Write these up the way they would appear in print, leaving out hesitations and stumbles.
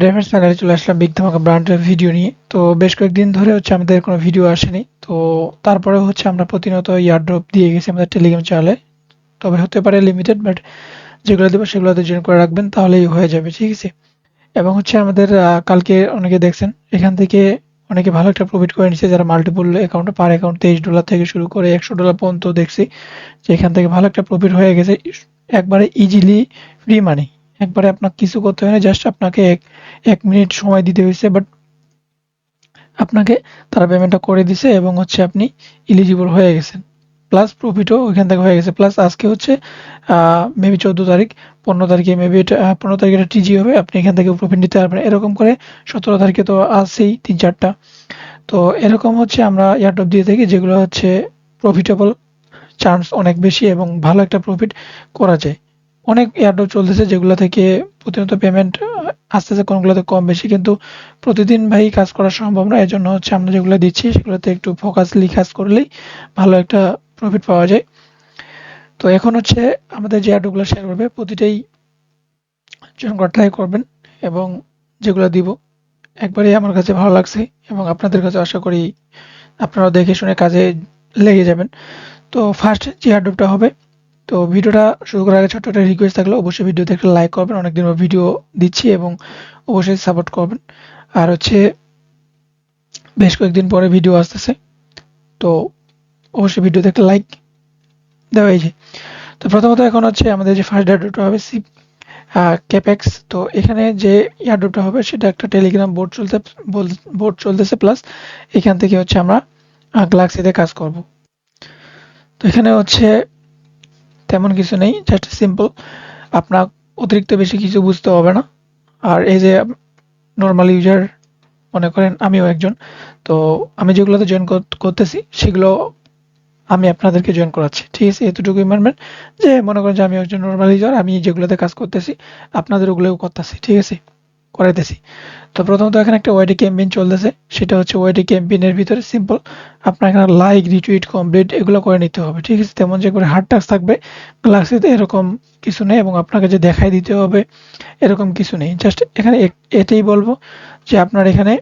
Reference প্যানেলে চলে আসলাম big ধামাকা ব্র্যান্ডের ভিডিও নিয়ে। তো বেশ কয়েকদিন ধরে আমাদের কোনো ভিডিও আসেনি। তো তারপরেও আমরা প্রতিনিয়ত এয়ারড্রপ দিয়ে গেছি আমাদের টেলিগ্রাম চ্যানেলে। তবে হতে পারে লিমিটেড, বাট যেগুলো দেবো সেগুলোতে জয়েন করে রাখবেন, তাহলেই হয়ে যাবে, ঠিক আছে? এবং আমাদের কালকে অনেকে দেখছেন এখান থেকে অনেকে ভালো একটা প্রফিট করে নিচ্ছে, যারা মাল্টিপল অ্যাকাউন্টে পার অ্যাকাউন্ট $23 থেকে শুরু করে $100 পর্যন্ত দেখছি যে এখান থেকে ভালো একটা প্রফিট হয়ে গেছে। একবারে ইজিলি ফ্রি মানি, একবারে আপনার কিছু করতে হয় না, জাস্ট আপনাকে এক মিনিট সময় দিতে হয়েছে, বাট আপনাকে তারা পেমেন্টটা করে দিছে এবং আপনি এলিজিবল হয়ে গেছেন। প্লাস প্রফিটও ওইখান থেকে হয়ে গেছে। প্লাস আজকে মেবি 14 তারিখ, 15 তারিখে মেবি এটা 15 তারিখে এটা টিজি হবে, আপনি এখান থেকে প্রফিট নিতে পারবেন। এরকম করে 17 তারিখে তো আছেই 3-4টা। তো এরকম আমরা এয়ারড্রপ দিয়ে থাকি, যেগুলো প্রফিটেবল, চান্স অনেক বেশি এবং ভালো একটা প্রফিট করা যায়। অনেক এয়ারড্রপ চলতেছে যেগুলো থেকে প্রতিনিয়ত পেমেন্ট আসতেছে, কোনগুলোতে কম বেশি, কিন্তু প্রতিদিন ভাই কাজ করা সম্ভব না। এজন্য আমরা যেগুলো দিচ্ছি সেগুলোতে একটু ফোকাসলি কাজ করলেই ভালো একটা প্রফিট পাওয়া যায়। তো এখন আমাদের যে এয়ারড্রপগুলো শেয়ার করবে প্রতিটাই জয়েন করার ট্রাই করবেন, এবং যেগুলো দিব একবারেই আমার কাছে ভালো লাগছে এবং আপনাদের কাছে আশা করি আপনারাও দেখে শুনে কাজে লেগে যাবেন। তো ফার্স্ট যে এয়ারড্রপটা হবে, তো ভিডিওটা শুরু করার আগে ছোট্ট একটা রিকোয়েস্ট থাকলো, অবশ্যই ভিডিওতে একটা লাইক করবেন। অনেকদিন পর ভিডিও দিচ্ছি এবং অবশ্যই সাপোর্ট করবেন। আর বেশ কয়েকদিন পরে ভিডিও আসতেছে, তো অবশ্যই ভিডিওতে একটা লাইক দেওয়া হয়েছে। তো প্রথমত এখন আমাদের যে ফার্স্ট এয়ারড্রপটা হবে ক্যাপেক্স। তো এখানে যে এয়ারড্রপটা হবে সেটা একটা টেলিগ্রাম বোর্ড চলতেছে, প্লাস এখান থেকে আমরা গ্যালাক্সিতে কাজ করব। তো এখানে তেমন কিছু নেই, জাস্ট সিম্পল। আপনার অতিরিক্ত বেশি কিছু বুঝতে হবে না। আর এই যে নরমাল ইউজার, মনে করেন আমিও একজন, তো আমি যেগুলোতে জয়েন করতেছি সেগুলো আমি আপনাদেরকে জয়েন করাচ্ছি, ঠিক আছে? এতটুকুই মানবেন যে মনে করেন যে আমি একজন নরমাল ইউজার, আমি যেগুলোতে কাজ করতেছি আপনাদের ওগুলোও করতেছি, ঠিক আছে, করাইতেছি। তো প্রথমত এখানে একটা ওয়াইডি ক্যাম্পেইন চলতেছে, সেটা ওয়াইডি ক্যাম্পেইনের ভিতরে সিম্পল আপনার এখানে লাইক, রিটুইট, কমপ্লিট এগুলো করে নিতে হবে, ঠিক আছে? তেমন যে করে হার্ড টাস্ক থাকবে গ্যালাক্সিতে এরকম কিছু নেই, এবং আপনাকে যে দেখাই দিতে হবে এরকম কিছু নেই। জাস্ট এখানে এটাই বলবো যে আপনার এখানে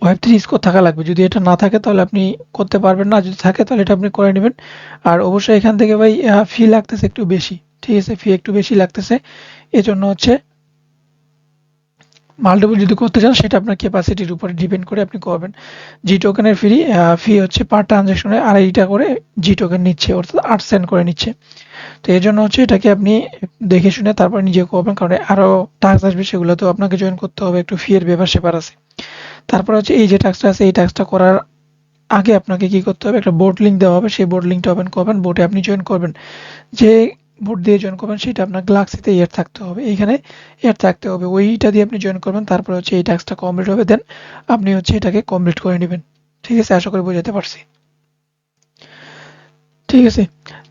Web3 স্কোর থাকা লাগবে। যদি এটা না থাকে তাহলে আপনি করতে পারবেন না, যদি থাকে তাহলে এটা আপনি করে নেবেন। আর অবশ্যই এখান থেকে ভাই ফি লাগতেছে একটু বেশি, ঠিক আছে? ফি একটু বেশি লাগতেছে। এজন্য মাল্টিপল যদি করতে চান সেটা আপনার ক্যাপাসিটির উপরে ডিপেন্ড করে আপনি করবেন। জি টোকেনের ফি পার ট্রানজাকশনে $2.5 করে জি টোকেন নিচ্ছে, অর্থাৎ 8 সেন্ট করে নিচ্ছে। তো এজন্য এটাকে আপনি দেখে শুনে তারপর নিজে করবেন, কারণ আরো টাস্ক আসবে, সেগুলোতেও আপনাকে জয়েন করতে হবে, একটু ফি এর ব্যাপার-স্যাপার আছে। তারপর এই যে টাস্কটা আছে, এই টাস্কটা করার আগে আপনাকে কি করতে হবে, একটা বোট লিংক দেওয়া হবে, সেই বোট লিংকটা ওপেন করবেন, বোটে আপনি জয়েন করবেন। যে বোট দিয়ে জয়েন করবেন সেটা আপনার গ্যালাক্সিতে এড থাকতে হবে, এইখানে এড থাকতে হবে, ওইটা দিয়ে আপনি জয়েন করবেন। তারপর এই টাস্কটা কমপ্লিট হবে, দেন আপনি এটাকে কমপ্লিট করে নেবেন, ঠিক আছে? আশা করি বোঝাতে পারছি, ঠিক আছে?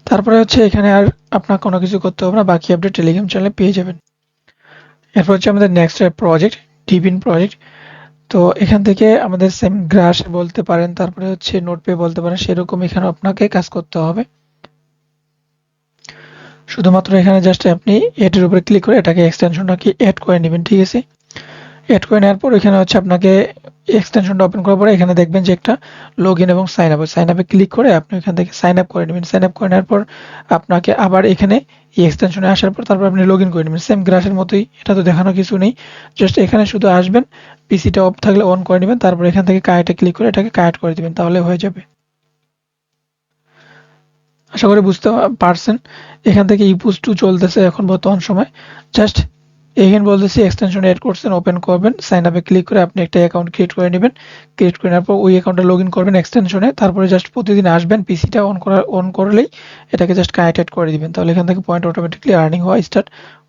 তারপরে এখানে আর আপনার কোনো কিছু করতে হবে না, বাকি আপডেট টেলিগ্রাম চ্যানেলে পেয়ে যাবেন। এরপর আমাদের নেক্সট প্রজেক্ট, ডিপিন প্রজেক্ট। তো এখান থেকে আমাদের সেম গ্রাস বলতে পারেন, তারপরে নোটপে বলতে পারেন, সেরকম এখানে আপনাকে কাজ করতে হবে। শুধুমাত্র এখানে জাস্ট আপনি এটার উপরে ক্লিক করে এটাকে এক্সটেনশনটাকে অ্যাড করে নেবেন, ঠিক আছে? অ্যাড করে নেওয়ার পর এখানে আপনাকে এক্সটেনশনটা ওপেন করার পরে এখানে দেখবেন যে একটা লগইন এবং সাইন আপ, সাইন আপে ক্লিক করে আপনি এখান থেকে সাইন আপ করে নেবেন। সাইন আপ করে নেওয়ার পর আপনাকে আবার এখানে এই এক্সটেনশনে আসার পর তারপর আপনি লগইন করে নেবেন, সেম গ্রাসের মতোই। এটা তো দেখানো কিছু নেই, জাস্ট এখানে শুধু আসবেন, পিসিটা অফ থাকলে অন করে নেবেন, তারপর এখান থেকে কানেক্টে ক্লিক করে এটাকে কানেক্ট করে দিবেন, তাহলে হয়ে যাবে। আশা করি বুঝতে পারছেন। এখান থেকে ইপুস 2 চলতেছে এখন বর্তমান সময়। জাস্ট এখানে বলতেছি এক্সটেনশন এড করছেন, ওপেন করবেন, সাইন আপে ক্লিক করে আপনি একটা অ্যাকাউন্ট ক্রিয়েট করে নেবেন। ক্রিয়েট করে নেওয়ার পর ওই অ্যাকাউন্টে লগইন করবেন এক্সটেনশনে, তারপরে জাস্ট প্রতিদিন আসবেন, পিসিটা অন করলেই এটাকে জাস্ট কানেক্টেড করে দিবেন, তাহলে এখান থেকে পয়েন্ট অটোমেটিক্যালি আর্নিং হওয়া স্টার্ট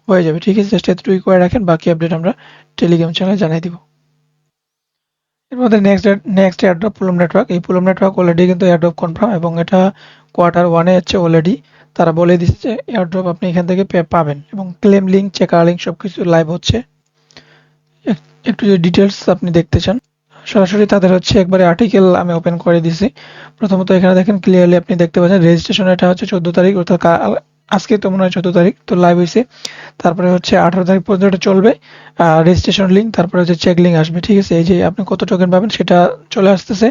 হয়ে যাবে, ঠিক আছে? জাস্ট এতটুকুই করে রাখেন, বাকি আপডেট আমরা টেলিগ্রাম চ্যানেলে জানিয়ে দিব। এর মধ্যে নেক্সট এয়ারড্রপ পুলম নেটওয়ার্ক। এই পুলম নেটওয়ার্ক অলরেডি কিন্তু এয়ারড্রপ কনফার্ম, এবং এটা কোয়ার্টার 1-এ অলরেডি তারা বলে দিচ্ছে যে এয়ারড্রপ আপনি এখান থেকে পাবেন, এবং ক্লেম লিঙ্ক, চেকার লিঙ্ক সবকিছু লাইভ হচ্ছে। একটু যদি ডিটেলস আপনি দেখতে চান, সরাসরি তাদের একবারে আর্টিকেল আমি ওপেন করে দিছি। প্রথমত এখানে দেখেন ক্লিয়ারলি আপনি দেখতে পাচ্ছেন রেজিস্ট্রেশন, এটা 14 তারিখ, অর্থাৎ আজকে তো মনে হয় 14 তারিখ, তো লাইভ হয়েছে। তারপরে হচ্ছে 18 তারিখ পর্যন্ত এটা চলবে। রেজিস্ট্রেশন লিঙ্ক, তারপরে হচ্ছে চেক লিঙ্ক আসবে, ঠিক আছে? এই যে আপনি কত টোকেন পাবেন সেটা চলে আসতেছে।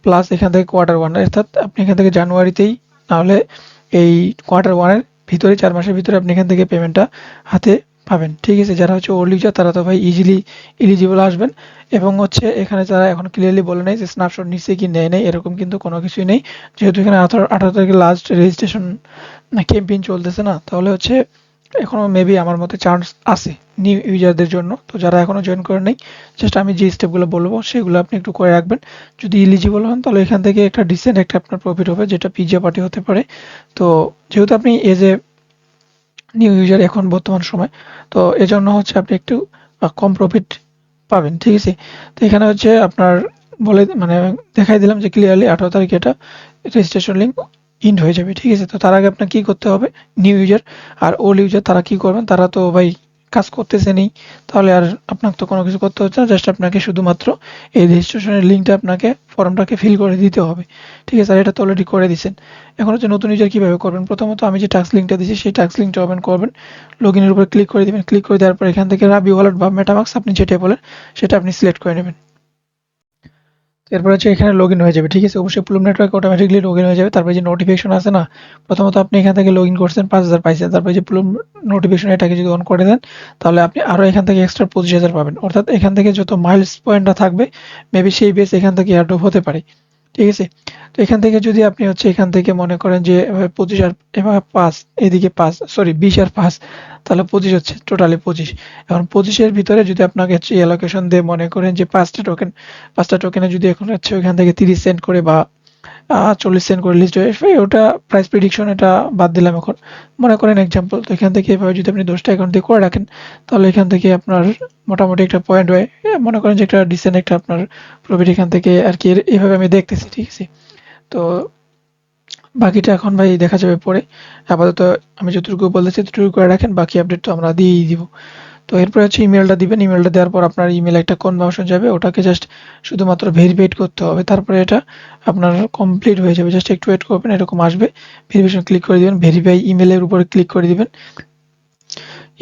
প্লাস এখান থেকে কোয়ার্টার 1, অর্থাৎ আপনি এখান থেকে জানুয়ারিতেই, নাহলে এই কোয়ার্টার 1 এর ভিতরে 4 মাসের ভিতরে আপনি এখান থেকে পেমেন্টটা হাতে পাবেন, ঠিক আছে? যারা হচ্ছে ওল্ড ইউজার তারা তো ভাই ইজিলি এলিজিবল আসবেন। এবং হচ্ছে এখানে যারা এখন ক্লিয়ারলি বলে নাই যে স্ন্যাপশট নিচ্ছে কি নেয় নাই, এরকম কিন্তু কোনো কিছুই নেই। যেহেতু এখানে 18 তারিখে লাস্ট রেজিস্ট্রেশন ক্যাম্পেইন চলতেছে না, তাহলে হচ্ছে এখনো মেবি আমার মতে চান্স আছে নিউ ইউজারদের জন্য। তো যারা এখনো জয়েন করে নাই, জাস্ট আমি যে স্টেপগুলো বলবো সেগুলো আপনি একটু করে রাখবেন। যদি এলিজিবল হন তাহলে এখান থেকে একটা ডিসেন্ট একটা আপনার প্রফিট হবে, যেটা পিজে পার্টি হতে পারে। তো যেহেতু আপনি এজ এ নিউ ইউজার এখন বর্তমান সময়, তো এজন্য হচ্ছে আপনি একটু কম প্রফিট পাবেন, ঠিক আছে? তো এখানে হচ্ছে আপনার বলে মানে দেখাই দিলাম যে ক্লিয়ারলি 18 তারিখে এটা রেজিস্ট্রেশন লিঙ্ক ইন্ড হয়ে যাবে, ঠিক আছে? তো তার আগে আপনার কি করতে হবে, নিউ ইউজার আর ওল্ড ইউজার তারা কি করবেন, তারা তো ভাই কাজ করতেছেনই, তাহলে আর আপনাকে তো কোনো কিছু করতে হচ্ছে না, জাস্ট আপনাকে শুধুমাত্র এই রেজিস্ট্রেশনের লিঙ্কটা আপনাকে ফর্মটাকে ফিল করে দিতে হবে, ঠিক আছে? আর এটা তো অলরেডি করে দিয়েছেন। এখন হচ্ছে নতুন ইউজার কীভাবে করবেন, প্রথমত আমি যে টাস্ক লিঙ্কটা দিয়েছি সেই টাস্ক লিঙ্কটা ওপেন করবেন, লগ ইনের উপর ক্লিক করে দেবেন, ক্লিক করে দেওয়ার পর এখান থেকে রাবি ওয়ালেট বা মেটামাক্স আপনি যেটা বলেন সেটা আপনি সিলেক্ট করে নেবেন। এরপর হচ্ছে এখানে লগইন হয়ে যাবে, ঠিক আছে? অবশ্যই প্লুম নেটওয়ার্ক অটোমেটিক্যালি লগইন হয়ে যাবে। তারপরে যে নোটিফিকেশন আছে না, প্রথমত আপনি এখান থেকে লগইন করছেন 5000 পাইছেন, তারপরে যে প্লুম নোটিফিকেশন এটাকে যদি অন করে দেন তাহলে আপনি আরো এখান থেকে এক্সট্রা 25000 পাবেন। অর্থাৎ এখান থেকে যত মাইলস পয়েন্টটা থাকবে মেবি সেই বেস এখান থেকে এয়ারড্রপ হতে পারে, ঠিক আছে? তো এখান থেকে যদি আপনি হচ্ছে এখান থেকে মনে করেন যে 25 আর এভাবে 5, এদিকে 5 সরি 20 আর 5, তাহলে 25 হচ্ছে, টোটালি 25। এখন 25 এর ভিতরে যদি আপনাকে হচ্ছে অ্যালোকেশন দিয়ে মনে করেন যে 5টা টোকেনে যদি এখন হচ্ছে ওইখান থেকে 30 সেন্ট করে বা 40 সেন্ট করে লিস্ট হয়ে আসবে, ওটা প্রাইস প্রেডিকশন এটা বাদ দিলাম এখন। মনে করেন এক্সাম্পল, তো এখান থেকে এভাবে যদি আপনি 10টা অ্যাকাউন্ট দিয়ে করে রাখেন তাহলে এখান থেকে আপনার মোটামুটি একটা পয়েন্ট হয়, মনে করেন যে একটা ডিসেন্ট একটা আপনার প্রফিট এখান থেকে আর কি, এভাবে আমি দেখতেছি, ঠিক আছে? তো বাকিটা এখন ভাই দেখা যাবে পরে। আপাতত আমি যতটুকু বলতেছি ততটুকু করে রাখেন, বাকি আপডেট তো আমরা দিয়েই দিব। তো এরপরে হচ্ছে ইমেলটা দিবেন, ইমেলটা দেওয়ার পর আপনার ইমেলে একটা কনফার্মেশন যাবে, ওটাকে জাস্ট শুধুমাত্র ভেরিফাইড করতে হবে, তারপরে এটা আপনার কমপ্লিট হয়ে যাবে। জাস্ট একটু ওয়েট করবেন, এরকম আসবে, ভেরিফিকেশন ক্লিক করে দিবেন, ভেরিফাই ইমেলের উপরে ক্লিক করে দিবেন।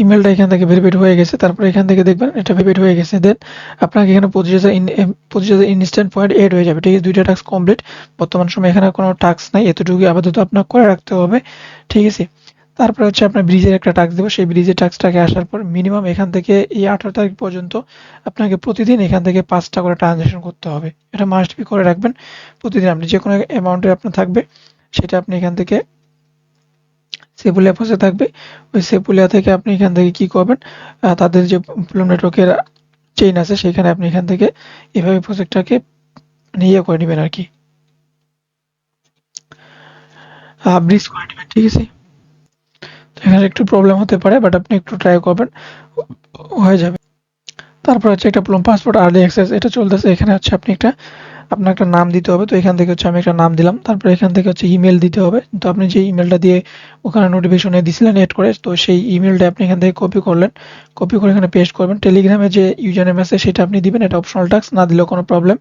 ইমেলটা এখান থেকে ভেরিফাইড হয়ে গেছে, তারপরে এখান থেকে দেখবেন এটা ভেরিফাইড হয়ে গেছে, দেন আপনাকে এখানে 25,000 ইনস্ট্যান্ট পয়েন্ট এড হয়ে যাবে, ঠিক আছে? 2টা টাস্ক কমপ্লিট। বর্তমান সময়ে এখানে কোনো টাস্ক নাই, এতটুকুই আপাতত আপনার করে রাখতে হবে, ঠিক আছে? তারপরে হচ্ছে আপনার ব্রিজের একটা টাস্ক দেবো, সেই ব্রিজের টাস্কটাকে আসার পর মিনিমাম এখান থেকে এই 18 তারিখ পর্যন্ত আপনাকে প্রতিদিন এখান থেকে 5টা করে ট্রানজাকশন করতে হবে। এটা মাস্ট বি করে রাখবেন। প্রতিদিন আপনি যে কোনো অ্যামাউন্টের আপনার থাকবে সেটা আপনি এখান থেকে সেপুলিয়া প্রসেস থাকবে, ওই সেপুলিয়া থেকে আপনি এখান থেকে কি করবেন, তাদের যে প্লুম নেটওয়ার্কের চেইন আছে সেখানে আপনি এখান থেকে এভাবে প্রজেক্টটাকে নিয়ে করে নেবেন আর কি, ব্রিজ করে নেবেন, ঠিক আছে? তো এখানে একটু প্রবলেম হতে পারে, বাট আপনি একটু ট্রাই করবেন, হয়ে যাবে। তারপর হচ্ছে একটা প্লুম পাসপোর্ট আর্লি অ্যাক্সেস এটা চলতেছে, এখানে হচ্ছে আপনি আপনার একটা নাম দিতে হবে। তো এখান থেকে হচ্ছে আমি একটা নাম দিলাম, তারপরে এখান থেকে হচ্ছে ইমেল দিতে হবে। তো আপনি যে ইমেলটা দিয়ে ওখানে নোটিফিকেশনে দিছিলেন এড করে, তো সেই ইমেলটা আপনি এখান থেকে কপি করলেন, কপি করে এখানে পেস্ট করবেন। টেলিগ্রামে যে ইউজার নেম আছে সেটা আপনি দিবেন, এটা অপশনাল টাস্ক, না দিলেও কোনো প্রবলেম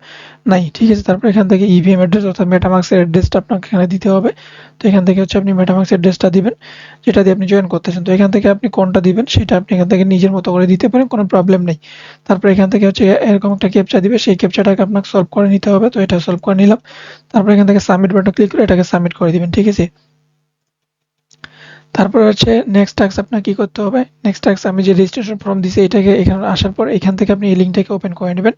নাই, ঠিক আছে? তারপর এখান থেকে ইভিএম অ্যাড্রেস অর্থাৎ মেটামাক্সের অ্যাড্রেসটা আপনাকে এখানে দিতে হবে। তো এখান থেকে হচ্ছে আপনি মেটামাক্স অ্যাড্রেসটা দিবেন যেটা দিয়ে আপনি জয়েন করতেছেন। তো এখান থেকে আপনি কোনটা দিবেন সেটা আপনি এখান থেকে নিজের মতো করে দিতে পারেন, কোনো প্রবলেম নেই। তারপর এখান থেকে হচ্ছে এরকম একটা ক্যাপচা দিবে, সেই ক্যাপচাটাকে আপনাকে সলভ করে নিতে হবে। তো এটা সলভ করে নিলাম, তারপর এখান থেকে সাবমিট বাটন ক্লিক করে এটাকে সাবমিট করে দিবেন, ঠিক আছে? তারপর হচ্ছে নেক্সট টাস্ক আপনার কি করতে হবে, নেক্সট টাস্ক আমি যে রেজিস্ট্রেশন ফর্ম দিছি এটাকে এখানে আসার পর এখান থেকে আপনি এই লিঙ্কটাকে ওপেন করে নেবেন।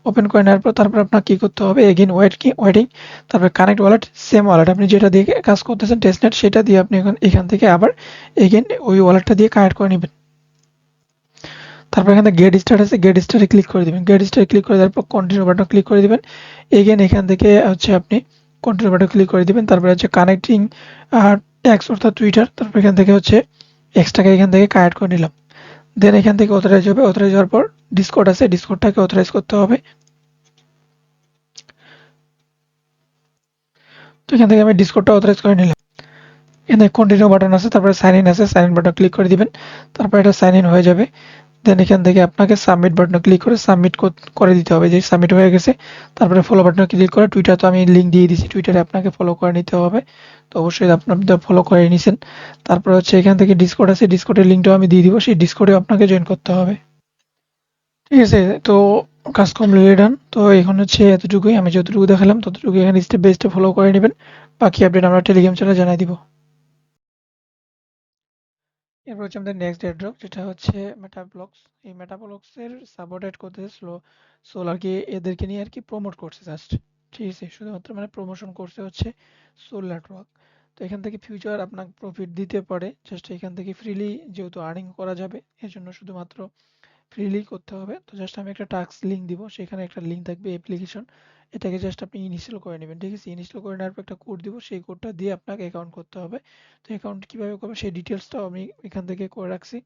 ওপেন করে নেওয়ার পর তারপর আপনার কি করতে হবে, এগেইন ওয়েটিং, তারপর কানেক্ট ওয়ালেট, সেম ওয়ালেট আপনি যেটা দিয়ে কাজ করতেছেন টেস্টনেট, সেটা দিয়ে আপনি এখান থেকে আবার এগেইন ওই ওয়ালেটটা দিয়ে কানেক্ট করে নেবেন। তারপর এখানে গেট স্টার্ট আছে, গেট স্টার্টে ক্লিক করে দিবেন, গেট স্টার্টে ক্লিক করে দেওয়ার পর কন্টিনিউ বাটন ক্লিক করে দিবেন। এগেইন এখান থেকে হচ্ছে আপনি কন্টিনিউ বাটন ক্লিক করে দিবেন, তারপরে হচ্ছে কানেক্টিং এক্স অর্থাৎ টুইটার, তারপর এখান থেকে হচ্ছে এক্সটাকে এখান থেকে কানেক্ট করে নিলাম। দেন এখান থেকে অথরাইজ হবে, অথরাইজ হওয়ার পর ডিসকর্ড আছে, ডিসকর্ডটাকে অথরাইজ করতে হবে। তো এখান থেকে আমি ডিসকর্ডটা অথরাইজ করে নিলাম। এখানে কন্টিনিউ বাটন আছে, তারপরে সাইন ইন আছে, সাইন ইন বাটন ক্লিক করে দিবেন, তারপর এটা সাইন ইন হয়ে যাবে। দেন এখান থেকে আপনাকে সাবমিট বাটনে ক্লিক করে সাবমিট করে দিতে হবে, যে সাবমিট হয়ে গেছে। তারপরে ফলো বাটনে ক্লিক করে টুইটার, তো আমি লিঙ্ক দিয়ে দিয়েছি, টুইটারে আপনাকে ফলো করে নিতে হবে। তো অবশ্যই আপনারা ফলো করে নিছেন। তারপরে হচ্ছে এখান থেকে ডিসকর্ড আছে, ডিসকর্ডের লিঙ্কটাও আমি দিয়ে দিব, সেই ডিসকর্ডে আপনাকে জয়েন করতে হবে। ঠিক আছে, তো কাজ কমপ্লিট ডান। তো এখন হচ্ছে এতটুকুই, আমি যতটুকু দেখালাম ততটুকু এখানে স্টেপ বাই স্টেপ ফলো করে নেবেন। বাকি আপডেট আমরা টেলিগ্রাম চ্যানেলে জানাই দিব। এরপর হচ্ছে আমাদের নেক্সট এয়ারড্রপ, যেটা হচ্ছে মেটাব্লকস। এই মেটাব্লকস এর সাপোর্ট এড করতেছে সোল আর কি, এদেরকে নিয়ে আর কি প্রমোট করছে জাস্ট। ঠিক আছে, শুধুমাত্র মানে প্রমোশন করছে হচ্ছে সোল নেটওয়ার্ক। তো এখান থেকে ফিউচার আপনার প্রফিট দিতে পারে, জাস্ট এখান থেকে ফ্রিলি যেহেতু আর্নিং করা যাবে, এর জন্য শুধুমাত্র ফ্রিলি করতে হবে। তো জাস্ট আমি একটা টাস্ক লিঙ্ক দিব, সেখানে একটা লিঙ্ক থাকবে অ্যাপ্লিকেশন, এটাকে জাস্ট আপনি ইনস্টল করে নেবেন। ঠিক আছে, ইনস্টল করে নেওয়ার পর একটা কোড দিব, সেই কোডটা দিয়ে আপনাকে অ্যাকাউন্ট করতে হবে। তো অ্যাকাউন্ট কিভাবে করবেন সেই ডিটেলসটাও আমি এখান থেকে করে রাখছি।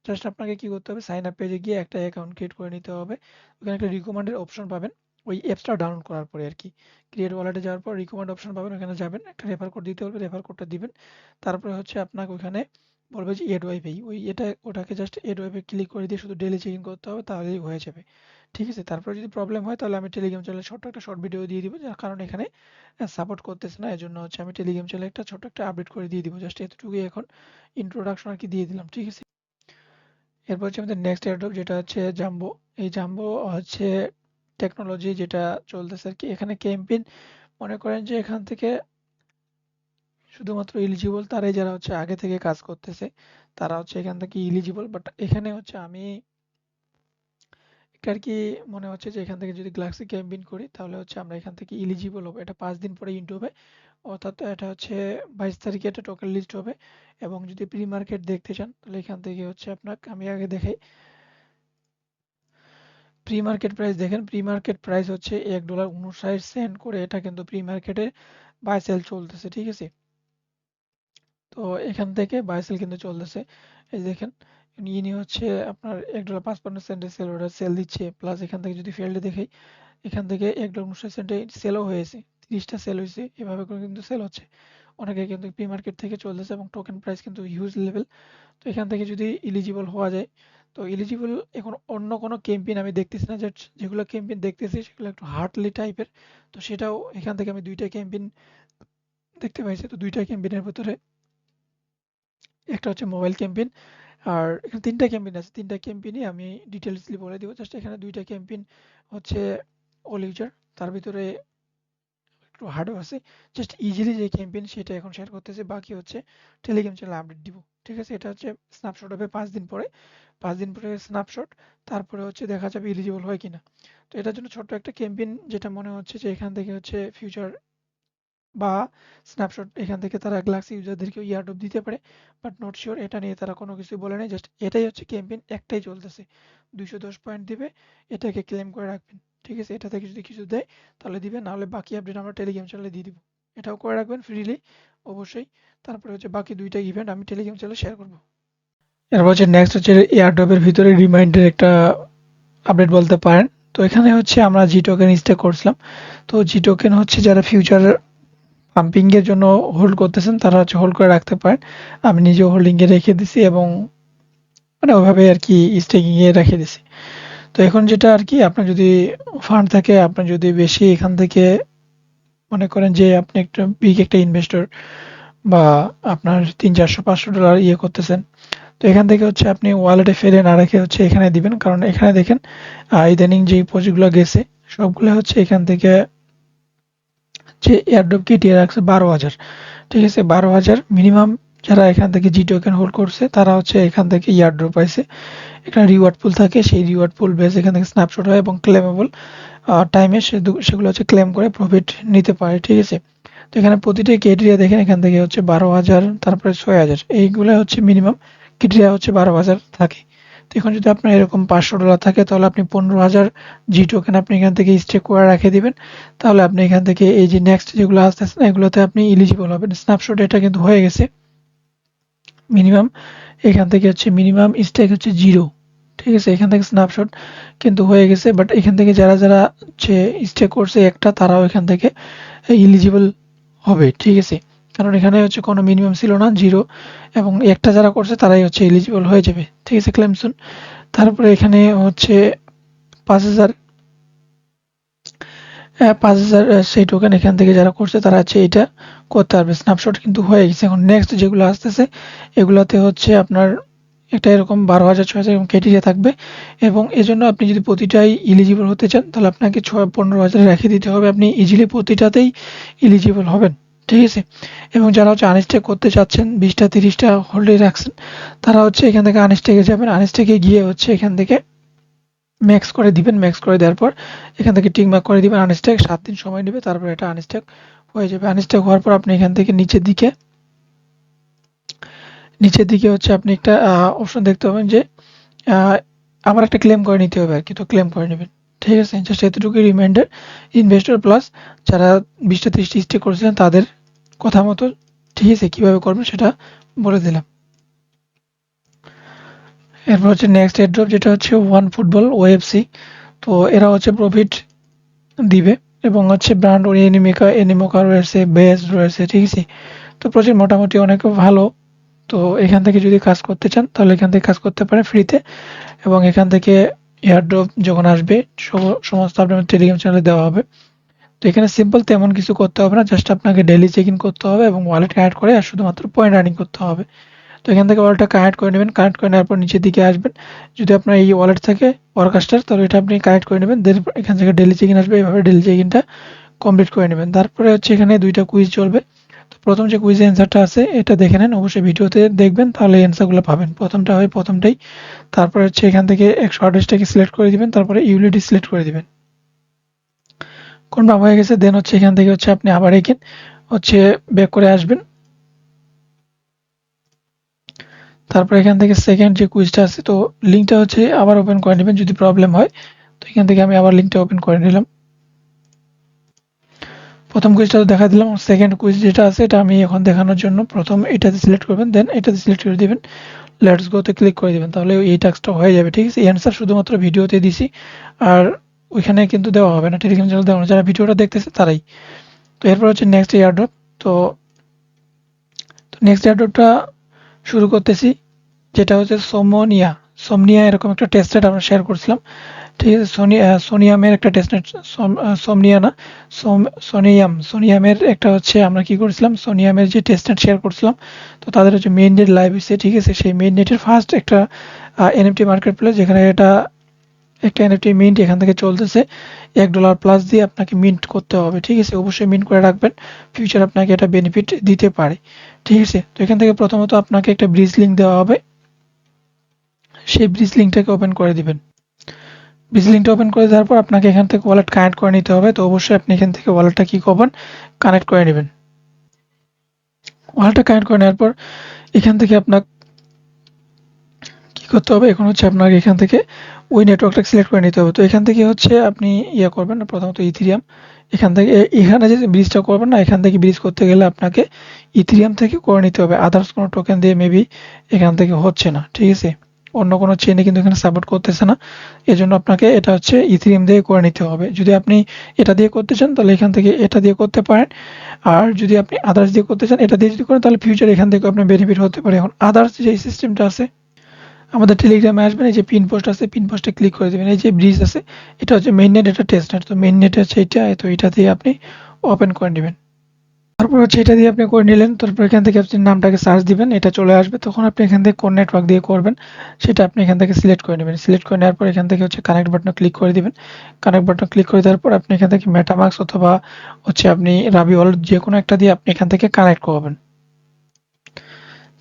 জাস্ট আপনাকে কি করতে হবে, সাইন আপ পেজে গিয়ে একটা অ্যাকাউন্ট ক্রিয়েট করে নিতে হবে। ওখানে একটা রিকমেন্ডের অপশন পাবেন, ওই অ্যাপসটা ডাউনলোড করার পরে আর কি, ক্রিয়েট ওয়ালেটে যাওয়ার পর রিকমেন্ড অপশন পাবেন, ওখানে যাবেন, একটা রেফার কোড দিতে হবে, রেফার কোডটা দিবেন। তারপরে হচ্ছে আপনাকে ওখানে বলবে যে এড ওয়াইফাই, ওটাকে জাস্ট এড ওয়াইফাই ক্লিক করে দিয়ে শুধু ডেলি চেক ইন করতে হবে, তাহলেই হয়ে যাবে। ঠিক আছে, তারপরে যদি প্রবলেম হয় তাহলে আমি টেলিগ্রাম চ্যানেলে ছোট্ট একটা শর্ট ভিডিও দিয়ে দিব, যার কারণে এখানে সাপোর্ট করতেছে না, এজন্য হচ্ছে আমি টেলিগ্রাম চ্যানেলে একটা ছোট্ট একটা আপডেট করে দিয়ে দিব। জাস্ট এতটুকুই এখন ইন্ট্রোডাকশন আর কি দিয়ে দিলাম। ঠিক আছে, এরপর হচ্ছে আমাদের নেক্সট এয়ারড্রপ, যেটা হচ্ছে জাম্বো। এই জাম্বো হচ্ছে টেকনোলজি যেটা চলতেছে আর কি, এখানে ক্যাম্পেইন মনে করেন যে এখান থেকে শুধুমাত্র এলিজিবল তারাই, যারা হচ্ছে আগে থেকে কাজ করতেছে তারা হচ্ছে এখান থেকে এলিজিবল। বাট এখানে হচ্ছে আমি এটা আর কি মনে হচ্ছে যে এখান থেকে যদি গ্যালাক্সি ক্যাম্পেইন করি তাহলে হচ্ছে আমরা এখান থেকে এলিজিবল হবো। এটা 5 দিন পরে ইন্টু হবে, অর্থাৎ এটা হচ্ছে 22 তারিখে এটা টোকেন লিস্ট হবে। এবং যদি প্রি মার্কেট দেখতে চান তাহলে এখান থেকে হচ্ছে আপনাকে আমি আগে দেখাই। প্রি মার্কেট প্রাইস দেখেন, প্রি মার্কেট প্রাইস হচ্ছে $1.59 করে, এটা কিন্তু প্রি মার্কেটে বাই সেল চলতেছে। ঠিক আছে, তো এখান থেকে বাই সেল কিন্তু চলতেছে, এই দেখেন ইনি হচ্ছে আপনার $1.55 সেল অর্ডার সেল দিচ্ছে। প্লাস এখান থেকে যদি ফেল্ডে দেখাই, এখান থেকে $1.59 সেলও হয়েছে, 30টা সেল হয়েছে, এভাবে করে কিন্তু সেল হচ্ছে। অনেকে কিন্তু প্রি মার্কেট থেকে চলতেছে এবং টোকেন প্রাইস কিন্তু হিউজ লেভেল। তো এখান থেকে যদি এলিজিবল হওয়া যায়, তো এলিজিবল এখন অন্য কোনো ক্যাম্পেইন আমি দেখতেছি না, যেগুলো ক্যাম্পেইন দেখতেছি সেগুলো একটু হার্ডলি টাইপের। তো সেটাও এখান থেকে আমি দুইটা ক্যাম্পেইন দেখতে পাইছি। তো দুইটা ক্যাম্পেইনের ভিতরে একটা হচ্ছে মোবাইল ক্যাম্পেইন, আর এখানে 3টা ক্যাম্পেইন আছে, 3টা ক্যাম্পেইনই আমি ডিটেইলসলি বলে দিব। জাস্ট এখানে 2টা ক্যাম্পেইন হচ্ছে অল ইউজার, তার ভিতরে একটু হার্ডও আছে। জাস্ট ইজিলি যে ক্যাম্পেইন সেটা এখন শেয়ার করতেছি, বাকি হচ্ছে টেলিগ্রাম চ্যানেলে আপডেট দিব। ঠিক আছে, এটা হচ্ছে স্ন্যাপশট হবে 5 দিন পরে, 5 দিন পরে স্ন্যাপশট, তারপরে হচ্ছে দেখা যাবে এলিজিবল হয় কিনা। তো এটার জন্য ছোট্ট একটা ক্যাম্পেইন, যেটা মনে হচ্ছে যে এখান থেকে হচ্ছে ফিউচার বা স্ন্যাপশট এখান থেকে তারা গ্যালাক্সি ইউজারদেরকে ইয়ারড্রপ দিতে পারে, বাট নট শিওর, এটা নিয়ে তারা কোনো কিছু বলে নাই। জাস্ট এটাই হচ্ছে ক্যাম্পেইন, একটাই চলতেছে, 210 পয়েন্ট দিবে, এটাকে ক্লেম করে রাখবেন। ঠিক আছে, এটা থেকে যদি কিছু দেয় তাহলে দিবে, নাহলে বাকি আপডেট আমরা টেলিগ্রাম চ্যানেলে দিয়ে দিব। এটাও করে রাখবেন ফ্রিলি অবশ্যই। তারপরে হচ্ছে বাকি দুইটা ইভেন্ট আমি টেলিগ্রাম চ্যানেলে শেয়ার করব। এরপর হচ্ছে নেক্সট হচ্ছে এয়ারড্রপের ভিতরে রিমাইন্ডার একটা আপডেট বলতে পারেন। তো এখানে হচ্ছে আমরা জি টোকেন স্টেক করছিলাম। তো জি টোকেন হচ্ছে যারা ফিউচার পাম্পিং এর জন্য হোল্ড করতেছেন তারা হচ্ছে হোল্ড করে রাখতে পারেন। আমি নিজেও হোল্ডিং এ রেখে দিছি এবং মানে ওইভাবে আর কি স্টেকিং এ রেখে দিছি। তো এখন যেটা আর কি, আপনার যদি ফান্ড থাকে, আপনার যদি বেশি এখান থেকে মনে করেন যে আপনি একটা বিগ একটা ইনভেস্টর বা আপনার 300, 400, 500 ডলার ইয়ে করতেছেন, তো এখান থেকে হচ্ছে আপনি ওয়ালেটে ফেলে না রেখে হচ্ছে এখানে দিবেন। কারণ এখানে দেখেন ইদানিং যে প্রজেক্টগুলো গেছে সবগুলো হচ্ছে এখান থেকে যে এয়ারড্রপ কেটিয়ে রাখছে 12,000। ঠিক আছে, 12,000 মিনিমাম যারা এখান থেকে জি টোকেন হোল্ড করছে তারা হচ্ছে এখান থেকে ইয়ারড্রপ পাইছে। এখানে রিওয়ার্ড পুল থাকে, সেই রিওয়ার্ড পুল বেস এখান থেকে স্ন্যাপশট হয় এবং ক্লেমেবল টাইমে সেগুলো হচ্ছে ক্লেম করে প্রফিট নিতে পারে। ঠিক আছে, তো এখানে প্রতিটা ক্রাইটেরিয়া দেখেন, এখান থেকে হচ্ছে 12,000, তারপরে 6,000, এইগুলো হচ্ছে মিনিমাম ক্রাইটেরিয়া হচ্ছে 12,000 থাকে। তো এখন যদি আপনার এরকম $500 থাকে তাহলে আপনি 15,000 জি টোকেন আপনি এখান থেকে স্টেক করে রেখে দিবেন। তাহলে আপনি এখান থেকে এই যে নেক্সট যেগুলো আসতেছে না এগুলোতে আপনি এলিজিবল হবেন। স্ন্যাপশট এটা কিন্তু হয়ে গেছে মিনিমাম, এখান থেকে হচ্ছে মিনিমাম স্টেক হচ্ছে 0। ঠিক আছে, এখান থেকে স্ন্যাপশট কিন্তু হয়ে গেছে, বাট এখান থেকে যারা যারা হচ্ছে স্টেক করছে একটা, তারাও এখান থেকে এলিজিবল হবে। ঠিক আছে, কারণ এখানে হচ্ছে কোনো মিনিমাম ছিল না, 0, এবং একটা যারা করছে তারাই হচ্ছে এলিজিবল হয়ে যাবে। ঠিক আছে, ক্লেম সুন। তারপরে এখানে হচ্ছে 5,000 5000 সেই টোকেন এখান থেকে যারা করছে তারা হচ্ছে এটা করতে পারবে। স্ন্যাপশট কিন্তু হয়ে গেছে। এখন নেক্সট যেগুলো আসতেছে এগুলাতে হচ্ছে আপনার একটা এরকম 12,000 6,000 এরকম ক্রাইটেরিয়া থাকবে এবং এজন্য আপনি যদি প্রতিটাই এলিজিবল হতে চান তাহলে আপনাকে 15,000 রেখে দিতে হবে। আপনি ইজিলি প্রতিটাতেই এলিজিবল হবেন। ঠিক আছে? এবং যারা হচ্ছে আনস্টেক করতে চাচ্ছেন 20টা 30টা হোল্ডে রাখছেন তারা হচ্ছে এখান থেকে আনস্টেকে যাবেন। আনস্টেকে গিয়ে হচ্ছে এখান থেকে ম্যাক্স করে দিবেন। ম্যাক্স করে দেওয়ার পর এখান থেকে টিক মার্ক করে দিবেন আনস্টেক। 7 দিন সময় নেবে, তারপর এটা আনস্টেক হয়ে যাবে। আনস্টেক হওয়ার পর আপনি এখান থেকে নিচের দিকে হচ্ছে আপনি একটা অপশন দেখতে পাবেন যে আহ, আবার একটা ক্লেম করে নিতে হবে আরকি। তো ক্লেম করে নেবেন। ঠিক আছে? জাস্ট এতটুকুই রিমাইন্ডার। ইনভেস্টর প্লাস যারা 20টা 30টা স্টেক করেছিলেন তাদের কথা মতো, ঠিক আছে, কিভাবে করবেন সেটা বলে দিলাম। এরপর হচ্ছে নেক্সট এয়ারড্রপ, যেটা হচ্ছে ওয়ান ফুটবল ওএফসি। তো এরা হচ্ছে প্রফিট দিবে এবং হচ্ছে ব্র্যান্ড ওর এনিমোকা রয়েছে, বেস রয়েছে। ঠিক আছে? তো প্রজেক্ট মোটামুটি অনেক ভালো। তো এখান থেকে যদি কাজ করতে চান তাহলে এখান থেকে কাজ করতে পারেন ফ্রিতে এবং এখান থেকে এয়ারড্রপ যখন আসবে সমস্ত আপনার টেলিগ্রাম চ্যানেলে দেওয়া হবে। তো এখানে সিম্পল তেমন কিছু করতে হবে না, জাস্ট আপনাকে ডেইলি চেক ইন করতে হবে এবং ওয়ালেট অ্যাড করে আর শুধুমাত্র পয়েন্ট আর্নিং করতে হবে। তো এখান থেকে ওয়ালেটটা কানেক্ট করে নেবেন। কানেক্ট করে নেওয়ার পর নিচের দিকে আসবেন। যদি আপনার এই ওয়ালেট থাকে ওয়ারকাস্টার তাহলে এটা আপনি কানেক্ট করে নেবেন। দেন এখান থেকে ডেইলি চেক ইন আসবে। এইভাবে ডেইলি চেক ইনটা কমপ্লিট করে নেবেন। তারপরে হচ্ছে এখানে 2টা কুইজ চলবে। তো প্রথম যে কুইজের অ্যান্সারটা আছে এটা দেখে নেন, অবশ্যই ভিডিওতে দেখবেন তাহলে অ্যান্সারগুলো পাবেন। প্রথমটা হয় প্রথমটাই। তারপরে হচ্ছে এখান থেকে 128টাকে সিলেক্ট করে দিবেন, তারপরে ইউলিটি সিলেক্ট করে দিবেন। কনফার্ম হয়ে গেছে। দেন হচ্ছে এখান থেকে হচ্ছে আপনি আবার এগেন হচ্ছে ব্যাক করে আসবেন। তারপর এখান থেকে সেকেন্ড যে কুইজটা আছে তো লিঙ্কটা হচ্ছে আবার ওপেন করে নেবেন যদি প্রবলেম হয়। তো এখান থেকে আমি আবার লিঙ্কটা ওপেন করে নিলাম। প্রথম কুইজটা তো দেখা দিলাম। সেকেন্ড কুইজ যেটা আছে এটা আমি এখন দেখানোর জন্য প্রথম এটাতে সিলেক্ট করবেন, দেন এটাতে সিলেক্ট করে দিবেন, লেটস গো তে ক্লিক করে দিবেন। তাহলে এই টাস্কটা হয়ে যাবে। ঠিক আছে? অ্যান্সার শুধুমাত্র ভিডিওতে দিছি আর ওইখানে কিন্তু দেওয়া হবে না, টেলিগ্রাম চ্যানেল দেওয়া হবে না। যারা ভিডিওটা দেখতেছে তারাই। তো এরপর হচ্ছে নেক্সট এয়ারড্রপ। তো নেক্সট এয়ারড্রপটা শুরু করতেছি, যেটা হচ্ছে সোমনিয়া এরকম একটা টেস্টনেট আমরা শেয়ার করছিলাম। ঠিক আছে? সোনিয়ামের একটা টেস্টনেট, সোমনিয়া না, সোনিয়ামের একটা হচ্ছে আমরা কি করছিলাম, সোনিয়ামের যে টেস্টনেট শেয়ার করছিলাম। তো তাদের হচ্ছে মেইন নেট লাইভ হয়েছে। ঠিক আছে? সেই মেইন নেটের ফার্স্ট একটা এনএফটি মার্কেট প্লেস, যেখানে এটা একটা এনএফটি মিন্ট এখান থেকে চলতেছে। $1 প্লাস দিয়ে আপনাকে মিন্ট করতে হবে। ঠিক আছে? অবশ্যই মিন্ট করে রাখবেন, ফিউচার আপনাকে এটা বেনিফিট দিতে পারে। ঠিক আছে? তো এখান থেকে প্রথমত আপনাকে একটা ব্রিজ লিঙ্ক দেওয়া হবে, সেই ব্রিজ লিঙ্কটাকে ওপেন করে দিবেন। ব্রিজ লিঙ্কটা ওপেন করে দেওয়ার পর আপনাকে এখান থেকে ওয়ালেট কানেক্ট করে নিতে হবে। তো অবশ্যই আপনি এখান থেকে ওয়ালেটটা কি করবেন, কানেক্ট করে নেবেন। ওয়ালেটটা কানেক্ট করে নেওয়ার পর এখান থেকে আপনার কি করতে হবে, এখন হচ্ছে আপনাকে এখান থেকে ওই নেটওয়ার্কটা সিলেক্ট করে নিতে হবে। তো এখান থেকে হচ্ছে আপনি করবেন প্রথমত ইথিরিয়াম। এখান থেকে এখানে যে ব্রিজটা করবেন না, এখান থেকে ব্রিজ করতে গেলে আপনাকে ইথিরিয়াম থেকে করে নিতে হবে। আদার্স কোনো টোকেন দিয়ে মেবি এখান থেকে হচ্ছে না। ঠিক আছে? অন্য কোনো চেইনে কিন্তু এখানে সাপোর্ট করতেছে না। এজন্য আপনাকে এটা হচ্ছে ইথিরিয়াম দিয়ে করে নিতে হবে। যদি আপনি এটা দিয়ে করতে চান তাহলে এখান থেকে এটা দিয়ে করতে পারেন। আর যদি আপনি আদার্স দিয়ে করতে চান, এটা দিয়ে যদি করেন তাহলে ফিউচার এখান থেকে আপনার বেনিফিট হতে পারে। এখন আদার্স যে সিস্টেমটা আছে, আমাদের টেলিগ্রামে আসবেন, এই যে পিন পোস্ট আছে, পিন পোস্টে ক্লিক করে দেবেন। এই যে ব্রিজ আছে এটা হচ্ছে মেইন নেট, এটা টেস্ট নেট। তো মেইন নেট হচ্ছে এটা, তো এটা দিয়ে আপনি ওপেন করে নেবেন। তারপর হচ্ছে এটা দিয়ে আপনি করে নিলেন। তারপর এখান থেকে আপনি নামটাকে সার্চ দিবেন, এটা চলে আসবে। তখন আপনি এখান থেকে কোন নেটওয়ার্ক দিয়ে করবেন সেটা আপনি এখান থেকে সিলেক্ট করে নেবেন। সিলেক্ট করে নেওয়ার পর এখান থেকে হচ্ছে কানেক্ট বাটনে ক্লিক করে দিবেন। কানেক্ট বাটনে ক্লিক করে দেওয়ার পর আপনি এখান থেকে মেটামাস্ক অথবা হচ্ছে আপনি রাবি ওয়ালেট যে কোনো একটা দিয়ে আপনি এখান থেকে কানেক্ট করবেন।